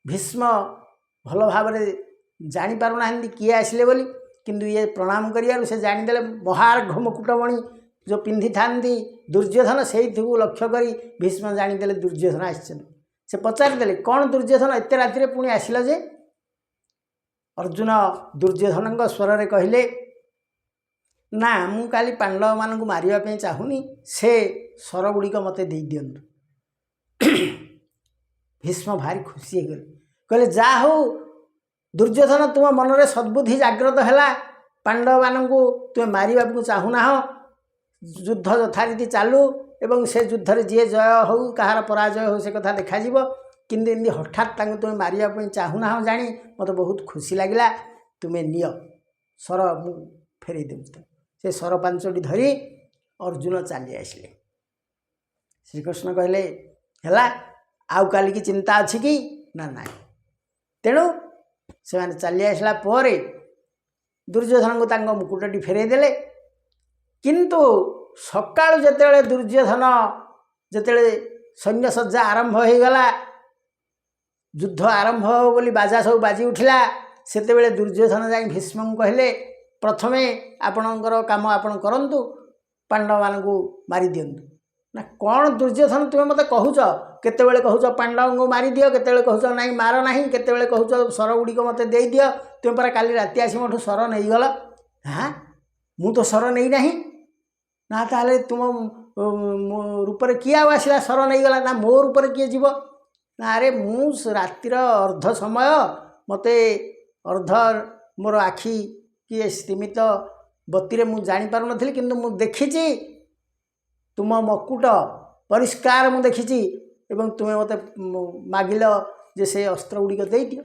ଭୀଷ୍ମ ଭଲ ଭାବରେ ଜାଣିପାରୁନାହାନ୍ତି କିଏ ଆସିଲେ ବୋଲି, କିନ୍ତୁ ଇଏ ପ୍ରଣାମ କରିବାରୁ ସେ ଜାଣିଦେଲେ ମହାର୍ଘ ମୁକୁଟମଣି ଯେଉଁ ପିନ୍ଧିଥାନ୍ତି ଦୁର୍ଯ୍ୟୋଧନ, ସେଇଥିକୁ ଲକ୍ଷ୍ୟ କରି ଭୀଷ୍ମ ଜାଣିଦେଲେ ଦୁର୍ଯ୍ୟୋଧନ ଆସିଛନ୍ତି। ସେ ପଚାରିଦେଲେ, କ'ଣ ଦୁର୍ଯ୍ୟୋଧନ ଏତେ ରାତିରେ ପୁଣି ଆସିଲ ଯେ? ଅର୍ଜୁନ ଦୁର୍ଯ୍ୟୋଧନଙ୍କ ସ୍ୱରରେ କହିଲେ, ନା ମୁଁ କାଲି ପାଣ୍ଡବମାନଙ୍କୁ ମାରିବା ପାଇଁ ଚାହୁଁନି, ସେ ଶରଗୁଡ଼ିକ ମୋତେ ଦେଇଦିଅନ୍ତୁ। ଭୀଷ୍ମ ଭାରି ଖୁସି ହେଇଗଲେ, କହିଲେ ଯାହା ହଉ ଦୁର୍ଯ୍ୟୋଧନ, ତୁମ ମନରେ ସଦ୍ବୁଦ୍ଧି ଜାଗ୍ରତ ହେଲା, ପାଣ୍ଡବମାନଙ୍କୁ ତୁମେ ମାରିବାକୁ ଚାହୁଁନାହ, ଯୁଦ୍ଧ ଯଥାରୀତି ଚାଲୁ ଏବଂ ସେ ଯୁଦ୍ଧରେ ଯିଏ ଜୟ ହେଉ କାହାର ପରାଜୟ ହେଉ ସେ କଥା ଦେଖାଯିବ, କିନ୍ତୁ ଏମିତି ହଠାତ୍ ତାଙ୍କୁ ତୁମେ ମାରିବା ପାଇଁ ଚାହୁଁନାହ ଜାଣି ମୋତେ ବହୁତ ଖୁସି ଲାଗିଲା। ତୁମେ ନିଅ ଶର, ମୁଁ ଫେରେଇ ଦେଉଛି। ସେ ଶର ପାଞ୍ଚଟି ଧରି ଅର୍ଜୁନ ଚାଲି ଆସିଲେ। ଶ୍ରୀକୃଷ୍ଣ କହିଲେ, ହେଲା, ଆଉ କାଲିକି ଚିନ୍ତା ଅଛି କି? ନା ନାହିଁ। ତେଣୁ ସେମାନେ ଚାଲି ଆସିଲା ପରେ ଦୁର୍ଯ୍ୟୋଧନଙ୍କୁ ତାଙ୍କ ମୁକୁଟଟି ଫେରେଇ ଦେଲେ। କିନ୍ତୁ ସକାଳୁ ଯେତେବେଳେ ଦୁର୍ଯ୍ୟୋଧନ ଯେତେବେଳେ ସୈନ୍ୟସଜ୍ଜା ଆରମ୍ଭ ହୋଇଗଲା, ଯୁଦ୍ଧ ଆରମ୍ଭ ହେବ ବୋଲି ବାଜା ସବୁ ବାଜି ଉଠିଲା, ସେତେବେଳେ ଦୁର୍ଯ୍ୟୋଧନ ଯାଇ ଭୀଷ୍ମଙ୍କୁ କହିଲେ, ପ୍ରଥମେ ଆପଣଙ୍କର କାମ ଆପଣ କରନ୍ତୁ, ପାଣ୍ଡବମାନଙ୍କୁ ମାରିଦିଅନ୍ତୁ। ନା କ'ଣ ଦୁର୍ଯ୍ୟୋଧନ ତୁମେ ମୋତେ କହୁଛ? କେତେବେଳେ କହୁଛ ପାଣ୍ଡବଙ୍କୁ ମାରିଦିଅ, କେତେବେଳେ କହୁଛ ନାଇଁ ମାର ନାହିଁ, କେତେବେଳେ କହୁଛ ଶରଗୁଡ଼ିକ ମୋତେ ଦେଇଦିଅ। ତୁମେ ପରା କାଲି ରାତି ଆସି ମୋଠୁ ଶର ନେଇଗଲ। ହାଁ, ମୁଁ ତ ଶର ନେଇନାହିଁ। ନା ତାହେଲେ ତୁମ ରୂପରେ କିଏ ଆଉ ଆସିଲା ଶର ନେଇଗଲା? ନା ମୋ ରୂପରେ କିଏ ଯିବ? ନା ଆରେ ମୁଁ ରାତିର ଅର୍ଦ୍ଧ ସମୟ, ମୋତେ ଅର୍ଦ୍ଧ ମୋର ଆଖି କିଏ ସ୍ତିମିତ ବତିରେ ମୁଁ ଜାଣିପାରୁନଥିଲି, କିନ୍ତୁ ମୁଁ ଦେଖିଛି ତୁମ ମକୁଟ ପରିଷ୍କାର ମୁଁ ଦେଖିଛି ଏବଂ ତୁମେ ମୋତେ ମାଗିଲ ଯେ ସେ ଅସ୍ତ୍ରଗୁଡ଼ିକ ଦେଇଦିଅ,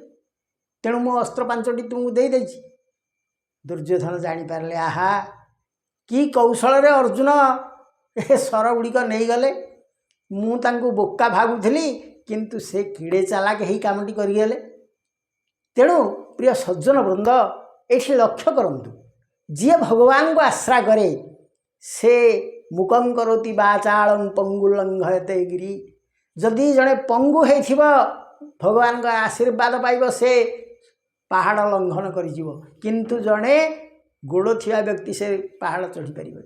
ତେଣୁ ମୁଁ ଅସ୍ତ୍ର ପାଞ୍ଚଟି ତୁମକୁ ଦେଇଦେଇଛି। ଦୁର୍ଯ୍ୟୋଧନ ଜାଣିପାରିଲେ, ଆହା କି କୌଶଳରେ ଅର୍ଜୁନ ଏ ଶରଗୁଡ଼ିକ ନେଇଗଲେ। ମୁଁ ତାଙ୍କୁ ବୋକା ଭାବୁଥିଲି, କିନ୍ତୁ ସେ କିଡ଼େ ଚାଲାକ ଏହି କାମଟି କରିଗଲେ। ତେଣୁ ପ୍ରିୟ ସଜ୍ଜନ ବୃନ୍ଦ, ଏଇଠି ଲକ୍ଷ୍ୟ କରନ୍ତୁ, ଯିଏ ଭଗବାନଙ୍କୁ ଆଶ୍ରା କରେ ସେ ମୁକଂ କରୋତି ବାଚାଳଂ ପଙ୍ଗୁ ଲଙ୍ଘୟତେ ଗିରି। ଯଦି ଜଣେ ପଙ୍ଗୁ ହେଇଥିବ ଭଗବାନଙ୍କ ଆଶୀର୍ବାଦ ପାଇବ, ସେ ପାହାଡ଼ ଲଙ୍ଘନ କରିଯିବ, କିନ୍ତୁ ଜଣେ ଗୋଡ଼ ଥିବା ବ୍ୟକ୍ତି ସେ ପାହାଡ଼ ଚଢ଼ିପାରିବ।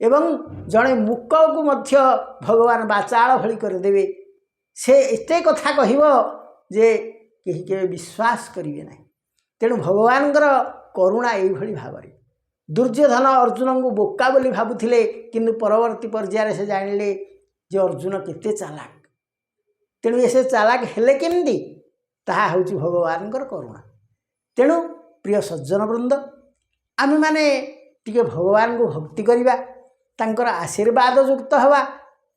ଏବଂ ଜଣେ ମୂକକୁ ମଧ୍ୟ ଭଗବାନ ବାଚାଳ ଭଳି କରିଦେବେ। ସେ ଏତେ କଥା କହିବ ଯେ କେହି କେବେ ବିଶ୍ୱାସ କରିବେ ନାହିଁ। ତେଣୁ ଭଗବାନଙ୍କର କରୁଣା ଏଇଭଳି ଭାବରେ। ଦୁର୍ଯ୍ୟୋଧନ ଅର୍ଜୁନଙ୍କୁ ବୋକା ବୋଲି ଭାବୁଥିଲେ, କିନ୍ତୁ ପରବର୍ତ୍ତୀ ପର୍ଯ୍ୟାୟରେ ସେ ଜାଣିଲେ ଯେ ଅର୍ଜୁନ କେତେ ଚାଲାକ। ତେଣୁ ସେ ଚାଲାକ ହେଲେ କେମିତି? ତାହା ହେଉଛି ଭଗବାନଙ୍କର କରୁଣା। ତେଣୁ ପ୍ରିୟ ସଜ୍ଜନ ବୃନ୍ଦ, ଆମେମାନେ ଟିକେ ଭଗବାନଙ୍କୁ ଭକ୍ତି କରିବା, ତାଙ୍କର ଆଶୀର୍ବାଦ ଯୁକ୍ତ ହେବା,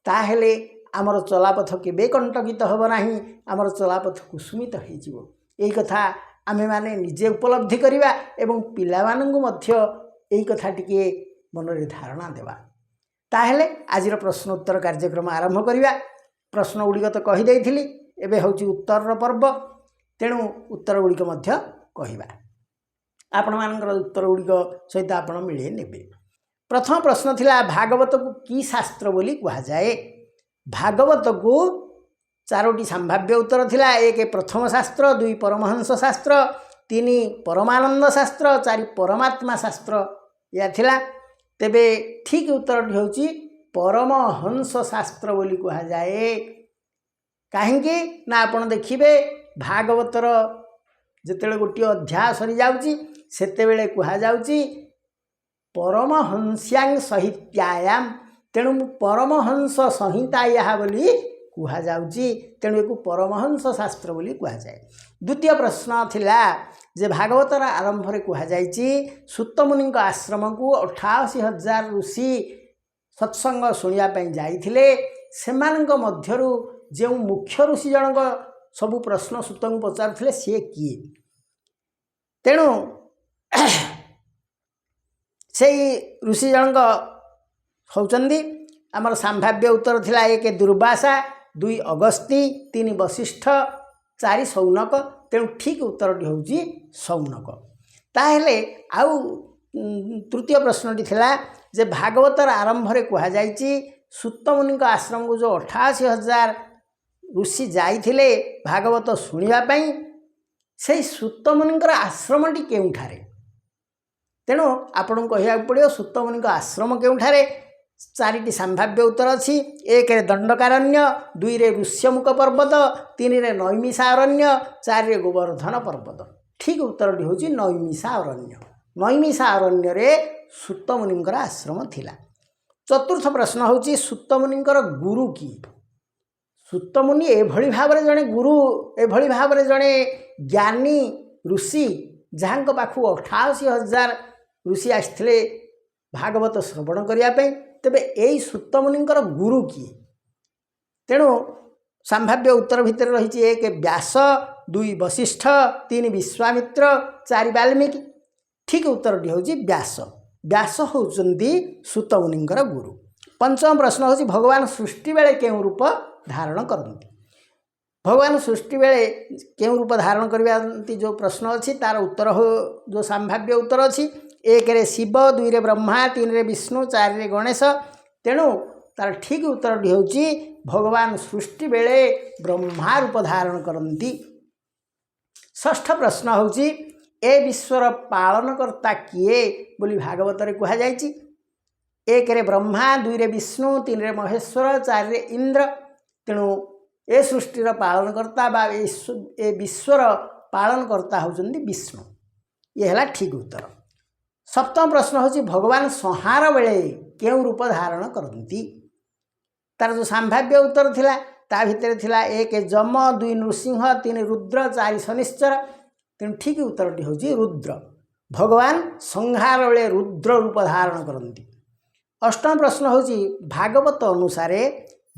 ତାହେଲେ ଆମର ଚଲାପଥ କେବେ କଣ୍ଟକିତ ହେବ ନାହିଁ, ଆମର ଚଲାପଥ କୁସୁମିତ ହୋଇଯିବ। ଏହି କଥା ଆମେମାନେ ନିଜେ ଉପଲବ୍ଧି କରିବା ଏବଂ ପିଲାମାନଙ୍କୁ ମଧ୍ୟ ଏହି କଥା ଟିକିଏ ମନରେ ଧାରଣା ଦେବା। ତାହେଲେ ଆଜିର ପ୍ରଶ୍ନ ଉତ୍ତର କାର୍ଯ୍ୟକ୍ରମ ଆରମ୍ଭ କରିବା। ପ୍ରଶ୍ନ ଗୁଡ଼ିକ ତ କହିଦେଇଥିଲି, ଏବେ ହେଉଛି ଉତ୍ତରର ପର୍ବ, ତେଣୁ ଉତ୍ତର ଗୁଡ଼ିକ ମଧ୍ୟ କହିବା। ଆପଣମାନଙ୍କର ଉତ୍ତର ଗୁଡ଼ିକ ସହିତ ଆପଣ ମିଳେଇ ନେବେ। ପ୍ରଥମ ପ୍ରଶ୍ନ ଥିଲା, ଭାଗବତକୁ କି ଶାସ୍ତ୍ର ବୋଲି କୁହାଯାଏ? ଭାଗବତକୁ ଚାରୋଟି ସମ୍ଭାବ୍ୟ ଉତ୍ତର ଥିଲା। 1 ପ୍ରଥମ ଶାସ୍ତ୍ର, 2 ପରମହଂସ ଶାସ୍ତ୍ର, 3 ପରମାନନ୍ଦ ଶାସ୍ତ୍ର, 4 ପରମାତ୍ମା ଶାସ୍ତ୍ର ଏହା ଥିଲା। ତେବେ ଠିକ୍ ଉତ୍ତରଟି ହେଉଛି ପରମହଂସ ଶାସ୍ତ୍ର ବୋଲି କୁହାଯାଏ। କାହିଁକି ନା ଆପଣ ଦେଖିବେ ଭାଗବତର ଯେତେବେଳେ ଗୋଟିଏ ଅଧ୍ୟାୟ ସରିଯାଉଛି ସେତେବେଳେ କୁହାଯାଉଛି ପରମହଂସ୍ୟାଂ ସହିତ୍ୟାୟାମ। ତେଣୁ ପରମହଂସ ସଂହିତା ଏହା ବୋଲି କୁହାଯାଉଛି। ତେଣୁ ଏକୁ ପରମହଂସ ଶାସ୍ତ୍ର ବୋଲି କୁହାଯାଏ। ଦ୍ୱିତୀୟ ପ୍ରଶ୍ନ ଥିଲା ଯେ ଭାଗବତର ଆରମ୍ଭରେ କୁହାଯାଇଛି ସୁତମୁନିଙ୍କ ଆଶ୍ରମକୁ 88,000 ଋଷି ସତ୍ସଙ୍ଗ ଶୁଣିବା ପାଇଁ ଯାଇଥିଲେ। ସେମାନଙ୍କ ମଧ୍ୟରୁ ଯେଉଁ ମୁଖ୍ୟ ଋଷି ଜଣକ ସବୁ ପ୍ରଶ୍ନ ସୁତଙ୍କୁ ପଚାରୁଥିଲେ ସିଏ କିଏ? ତେଣୁ ସେଇ ଋଷି ଜଣକ ହେଉଛନ୍ତି, ଆମର ସମ୍ଭାବ୍ୟ ଉତ୍ତର ଥିଲା 1 ଦୁର୍ବାସା, 2 ଅଗସ୍ତି, 3 ବଶିଷ୍ଠ, 4 ସୌନକ। ତେଣୁ ଠିକ୍ ଉତ୍ତରଟି ହେଉଛି ସୌନକ। ताहेले आउ तृतीय प्रश्नटी थिला जे भागवतर आरंभरे कहा जाइछि सूत मुनि आश्रम को जो 88,000 ऋषि जाइथिले भागवत शुणिबा पई से सूत मुनि आश्रमटी केउठारे तेणु आपन कहया पड़ियो सूत मुनि आश्रम केउठारे चारिटी संभाव्य उत्तर अच्छी एक रे दंडकारण्य दुई रे ऋष्यमुख पर्वत तीन रे नैमिषारण्य चार रे गोवर्धन पर्वत ठीक उत्तर हूँ नैमिषारण्य नैमिषारण्य रे सूत मुनि आश्रम थिला। चतुर्थ प्रश्न हूँ सूत मुनि गुरु किए सूत मुनि एभली भाव जड़े गुरु एभली भाव जड़े ज्ञानी ऋषि जहाँ पाखु 88,000 ऋषि आसते भागवत श्रवण करने तेबे यही सूत मुनि गुरु किए तेणु संभाव्य उत्तर भितर रही एक व्यास दुई वशिष्ठ तीन विश्वामित्र चार वाल्मीकि ठीक उत्तर हूँ व्यास व्यास होउचंदी सूत मुनि गुरु। पंचम प्रश्न हूँ भगवान सृष्टि बेले केउं रूप धारण करती भगवान सृष्टि बेले केउं रूप धारण करती जो प्रश्न अच्छी तार उत्तर हो जो संभाव्य उत्तर अच्छी एक रे शिव दुई रे ब्रह्मा तीन रे विष्णु चार रे गणेश तेणु तार ठीक उत्तर हूँ भगवान सृष्टि बेले ब्रह्मा रूप धारण करती। षष्ठ प्रश्न हूँ ए विश्वर पालनकर्ता किए बोली भागवत रे कहा जाइछि एक रे ब्रह्मा दुई रे विष्णु तीन रे महेश्वर चार रे इंद्र तेणु ए सृष्टिर पालनकर्ता बा ए विश्वर पालनकर्ता होउछन्ति विष्णु ये है ठीक उत्तर। सप्तम प्रश्न हूँ भगवान संहार बेले केउं रूप धारण करती तार जो संभाव्य उत्तर थिला ता भितर थिला एक जम दुई नृसिंह तीन रुद्र चार शनिश्चर तेणु ठीक उत्तर हूँ रुद्र भगवान संहार बेले रुद्र रूप धारण करती। अष्टम प्रश्न हूँ भागवत अनुसार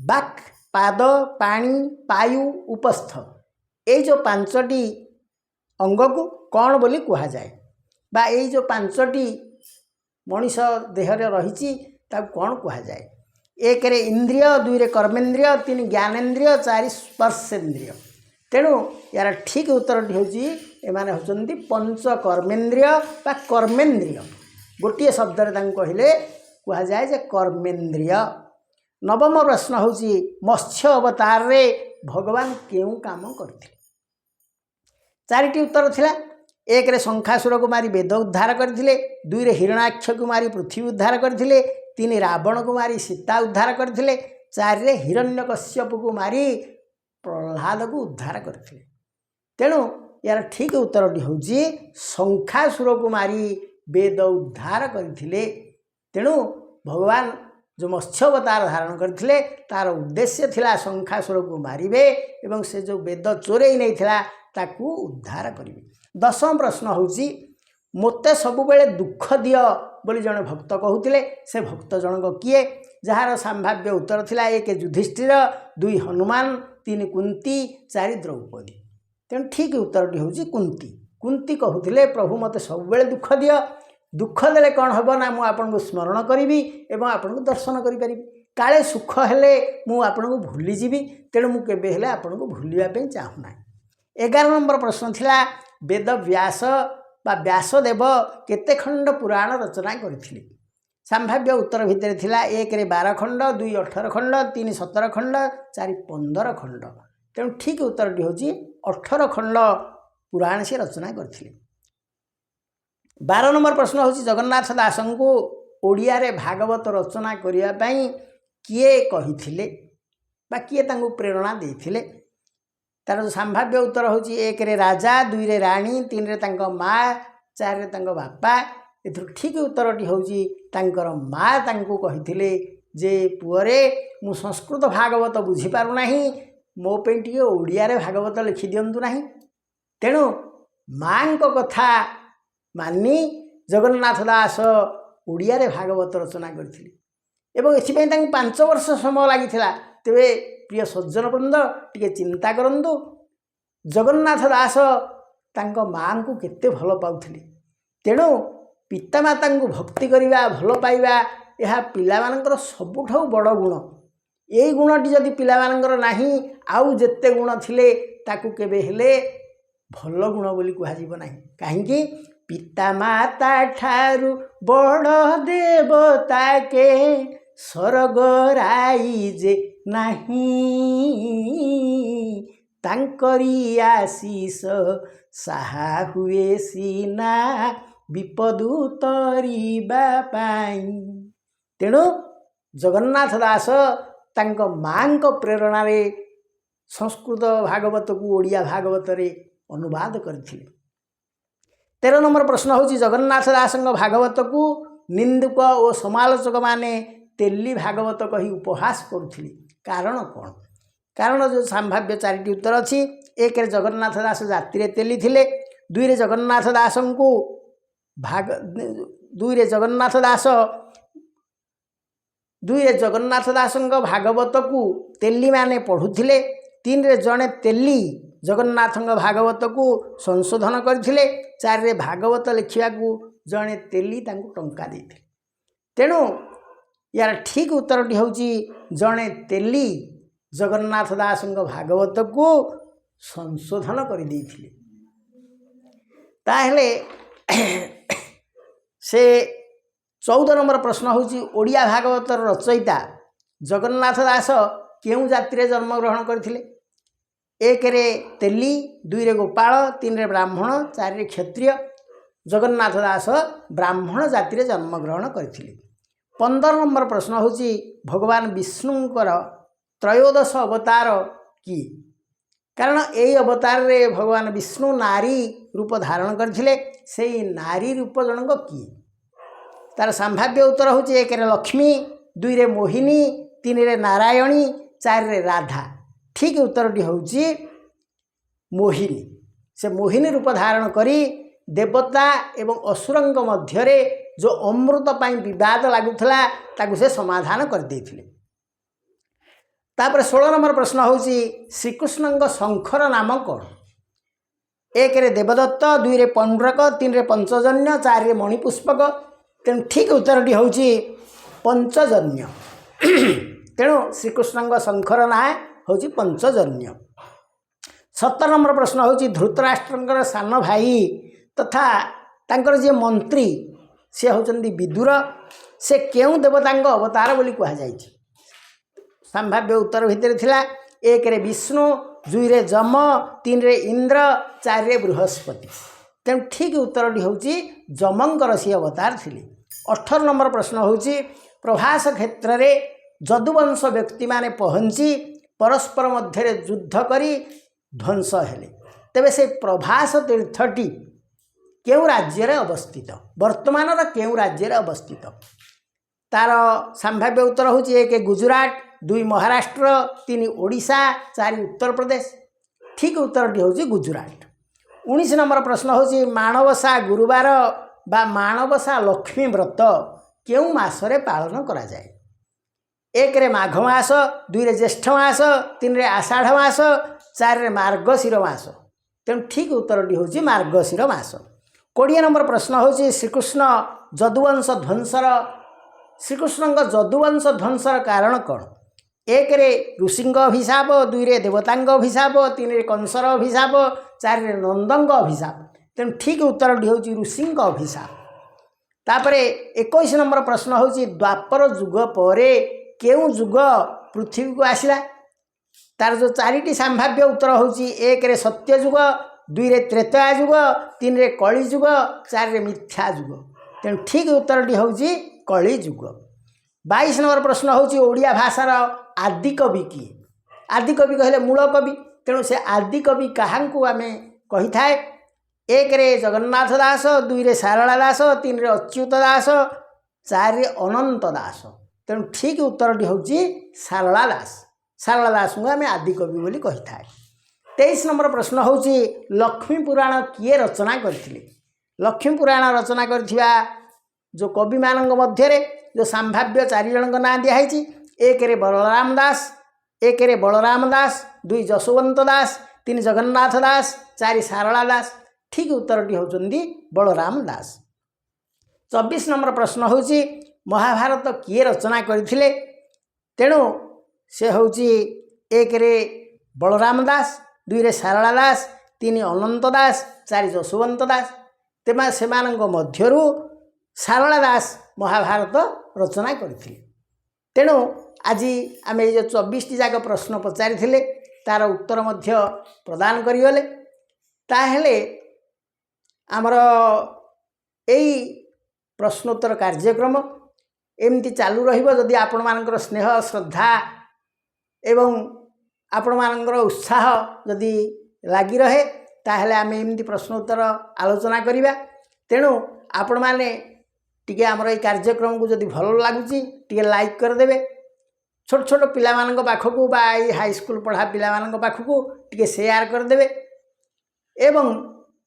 बाक पाद पानी पायु उपस्थ ये जो पांचटी अंग को कौन बोली कहा जाए बा ये जो पांचटी मनीष देह रही कौन कहा जाए एक रे इंद्रिय दुई रे कर्मेन्द्रिय तीन ज्ञानेन्द्रिय चार स्पर्शेन्द्रिय तेणु यार ठीक उत्तर हूँ एमाने होचंती पंच कर्मेन्द्रिय बा कर्मेन्द्रिय गोटे शब्द कहले कहा जाए जे कर्मेन्द्रिय। नवम प्रश्न हूँ मत्स्य अवतार रे भगवान केउं काम करथिले चारिटी उत्तर थिला एक रे शंखासुर को मारी वेद उद्धार करथिले दुई रे हिरणाक्ष को मारी पृथ्वी उद्धार करथिले तीन रावण को मारी सीता उद्धार करथिले चार रे हिरण्यकश्यप को मारी प्रह्लाद को उद्धार करथिले तेणु यार ठीक उत्तर हूँ शंखासुर को मारी वेद उद्धार करथिले तेणु भगवान जो मत्स्य अवतार धारण करथिले तार उद्देश्य थिला शंखासुर को मारिबे एवं से जो वेद चोरई नहीं थिला ताकू उद्धार करिवे। दशम प्रश्न हूँ मोते सबुबेले दुख दियो बोली जड़े भक्त कहूतिले से भक्त जनक किए जार संभाव्य उत्तर थिला एक युधिष्ठिर दुई हनुमान तीन कुंती चार द्रौपदी तेणु ठीक उत्तर हूँ कुंती कुंती कहूतिले प्रभु मते सबुबेले दुख दियो दुख देले कौन हम ना मुझे आपन को स्मरण करी एवं आपन को दर्शन करी काले सुख हेले मु आपन को भूली जीवी तेणु मुझे हेले आपन को भूलिया चाहूना। 11 नंबर प्रश्न थिला वेद व्यास बा व्यासदेव केते खंड पुराण रचना करथिले संभाव्य उत्तर भितर थिला एक रे 12 खंड दुई 18 खंड तीन 17 खंड चार 15 खंड तेणु ठीक उत्तर हूँ 18 खंड पुराण से रचना करथिले। 12 नंबर प्रश्न हूँ जगन्नाथ दास को ओडिया रे भागवत रचना करने किए कही बा किए तांको प्रेरणा देथिले तार जो संभाव्य उत्तर हूँ एक रे राजा दुई रे राणी तीन रे तांको माँ चार रे तांको बापा एथुर ठीक उत्तरटी हूँ तांकर माँ तांको कहिथिले जे पुअरे मु संस्कृत भागवत बुझीपारू नाही मो पे टिके ओडिया रे भागवत लिखि दियंतु नाही तेणु माँ को कथा मानी जगन्नाथ दास ओडिया रे भागवत रचना करथिले एवं एथिपई तांको 5 वर्ष समय लागिथिला तेबे प्रिय सज्जन वृंद टिके चिंता करंतु जगन्नाथ दास तांको माँ को केते भल पाउथिले तेणु पितामाता को भक्ति करिवा भल पाइबा यह पिलामानंकर सबुठाउ बड़ गुण यही गुणटी जदि पिलामानंकर नाही आउ जेते गुण थिले ताकू केबे हेले भल गुण बोली कह नाही कहीं पिता माता ठारू बड़ देवता के स्वर्ग राइजे नहीं तांकरी आशीष साहा हुए सीना विपदु तरिबा पाई। तेणु जगन्नाथ दास तांको मांको प्रेरणा रे संस्कृत भागवत को ओडिया भागवत रे अनुवाद करथिले। 13 नंबर प्रश्न होची जगन्नाथ दासंग भागवत को निंदक और समालोचक माने तेली भागवत कही उपहास करुथिले। कारण कौन? कारण जो संभाव्य 4टी उत्तर अच्छी। 1 रे जगन्नाथ दास जाति तेली थिले। 2 रे जगन्नाथ दास को भाग 2 रे जगन्नाथ दासंग भागवत को तेली माने पढ़ुथिले। 3 रे जड़े तेली जगन्नाथ भागवत को संशोधन करथिले। 4 रे भागवत लिखा जड़े तेली टंका देते। तेणु यार ठीक उत्तरटी होची जड़े तेली जगन्नाथ दास भागवत को संशोधन कर देथिले। ताहले से 14 नंबर प्रश्न होची ओडिया भागवत रचयिता जगन्नाथ दास केउ जाति रे जन्म ग्रहण करथिले? 1 रे तेली, 2 रे गोपाल, 3 रे ब्राह्मण, 4 रे क्षत्रिय। जगन्नाथ दास ब्राह्मण जाति रे जन्म ग्रहण करथिले। 15 नंबर प्रश्न होची भगवान विष्णुंकर त्रयोदश अवतार किए? कारण यही अवतार रे भगवान विष्णु नारी रूप धारण करथिले। सेही नारी रूप जनक किए? तार संभाव्य उत्तर होची 1 रे लक्ष्मी, 2 रे मोहिनी, 3 रे नारायणी, 4 रे राधा। ठीक उत्तरटी होची मोहिनी। से मोहिनी रूप धारण करी देवता एवं असुरंग मध्यरे जो अमृत पाई विवाद लागुथला ताकु से समाधान कर देथिले। तापर 16 नंबर प्रश्न होची श्रीकृष्णंग शंखर नाम कौन? 1 रे देवदत्त, 2 रे पंडरक, 3 रे पंचजन्य, 4 रे मणिपुष्पक। तेणु ठीक उत्तरटी होची पंचजन्य। तेणु श्रीकृष्णंग शंखर ना होची पंचजन्य। 17 नंबर प्रश्न होची धृतराष्ट्रंकर सान भाई तथा तांकर जे मंत्री से होचंदी विदुर। से केउ देवतांग अवतार बोली कहा जायछि? संभाव्य उत्तर भितर थिला 1 रे विष्णु, 2 रे जम, 3 रे इंद्र, 4 रे बृहस्पति। तेणु ठीक उत्तरटी होची जमंकर सी अवतार थिले। 18 नंबर प्रश्न होची प्रभास क्षेत्र रे जदुवंश व्यक्ति माने पहुंची परस्पर मध्य युद्ध करी ध्वंस हेले। तेबे से प्रभास तीर्थटी केउ राज्य रे अवस्थित? वर्तमान केउ राज्य रे अवस्थित? तार संभाव्य उत्तर होची 1 गुजरात, 2 महाराष्ट्र, 3 ओडिशा, 4 उत्तर प्रदेश। ठीक उत्तरटी होची गुजरात। 19 नंबर प्रश्न होची माणवसा गुरुवार बा माणवसा लक्ष्मी व्रत केउ मासरे पालन करा जाए? 1 रे माघ मास, 2 रे ज्येष्ठ मास, 3 रे आषाढ़ मास, 4 रे मार्गशीर मास। तेणु ठीक उत्तरटी होची मार्गशीर मास। 20 नंबर प्रश्न होची श्रीकृष्ण जदुवंश ध्वंसर कारण कौन? 1 रे ऋषिंग अभिशाप, 2 रे देवतांग अभिशाप, 3 रे कंसर अभिशाप, 4 रे नंदंग अभिशाप। तेणु ठीक उत्तरटी होची ऋषिंग अभिशाप। तापरे 21 नंबर प्रश्न होची द्वापर युग परे केउ युग पृथ्वी को आसिला? तार जो 4टी संभाव्य उत्तर होची 1 रे सत्य युग, 2 रे त्रेता युग, 3 रे कली युग, 4 रे मिथ्या युग। तेणु ठीक उत्तरटी होची कली युग। 22 नंबर प्रश्न होची ओडिया भाषार आदि कवि किए? आदि कवि कहले मूल कवि। तेणु से आदि कवि काहांकु आमे कहि थाए? 1 रे जगन्नाथ दास, 2 रे सारला दास, 3 रे अच्युत दास, 4 रे अनंत दास। तेणु ठीक उत्तरटी होची सारला दास। सारला दास को आमे आदि कवि बोली कहि थाए। 23 नंबर प्रश्न होची लक्ष्मी पुराण किए रचना करथिले? लक्ष्मी पुराण रचना करथिबा जो कवि मानंग मध्यरे जो संभाव्य 4 जनक नाम दिया है। 1 रे बलराम दास, 1 रे बलराम दास, 2 जसवंत दास, 3 जगन्नाथ दास, 4 सारला दास। ठीक उत्तरटी होचंदी बलराम दास। 24 नंबर प्रश्न होची महाभारत किए रचना करथिले? तेणु से होची 1 रे बलराम दास, 2 रे सारला दास, 3 अनंत दास, 4 जसवंत दास। तेमा सेमानंक मध्यरु सारला दास महाभारत रचना करथिले। तेणु आज आम ये 24 जाक प्रश्न पचारि तार उत्तर मध्य प्रदान करिगले। ताहेले आमर एई प्रश्नोत्तर कार्यक्रम एमती चालू रहिबो जदि आपण मानकर स्नेह श्रद्धा एवं आपण मानकर उत्साह जदि लागी रहे ताहेले आम एमती प्रश्नोत्तर आलोचना करिबा। तेणु आपण माने टिके आमर ए कार्यक्रम को जदि भल लागुची टिके लाइक कर देबे। छोट छोट पिला मानक पाखकू बा ए हाई स्कूल पढ़ा पिला मानक पाखकू टिके शेयर कर देबे। एवं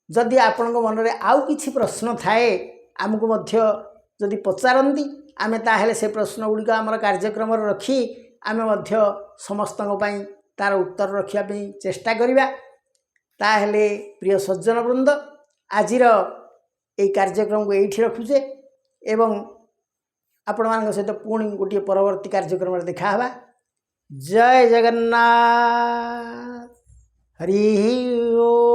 जदि आपनक मन रे आउ किछि प्रश्न थाए आमको मध्य जदि पचारंती आमे ताहेले से प्रश्न गुड़िक आमर कार्यक्रम रखी आमे मध्य समस्तक पई तार उत्तर रखिया पई चेष्टा करिबा। ताहेले प्रिय सज्जन वृंद आजिर ए कार्यक्रम को एठी रखुचे एवं आपण मान सहित पुणी गोटे परवर्ती कार्यक्रम देखा हवा। जय जगन्नाथ। हरि ओम।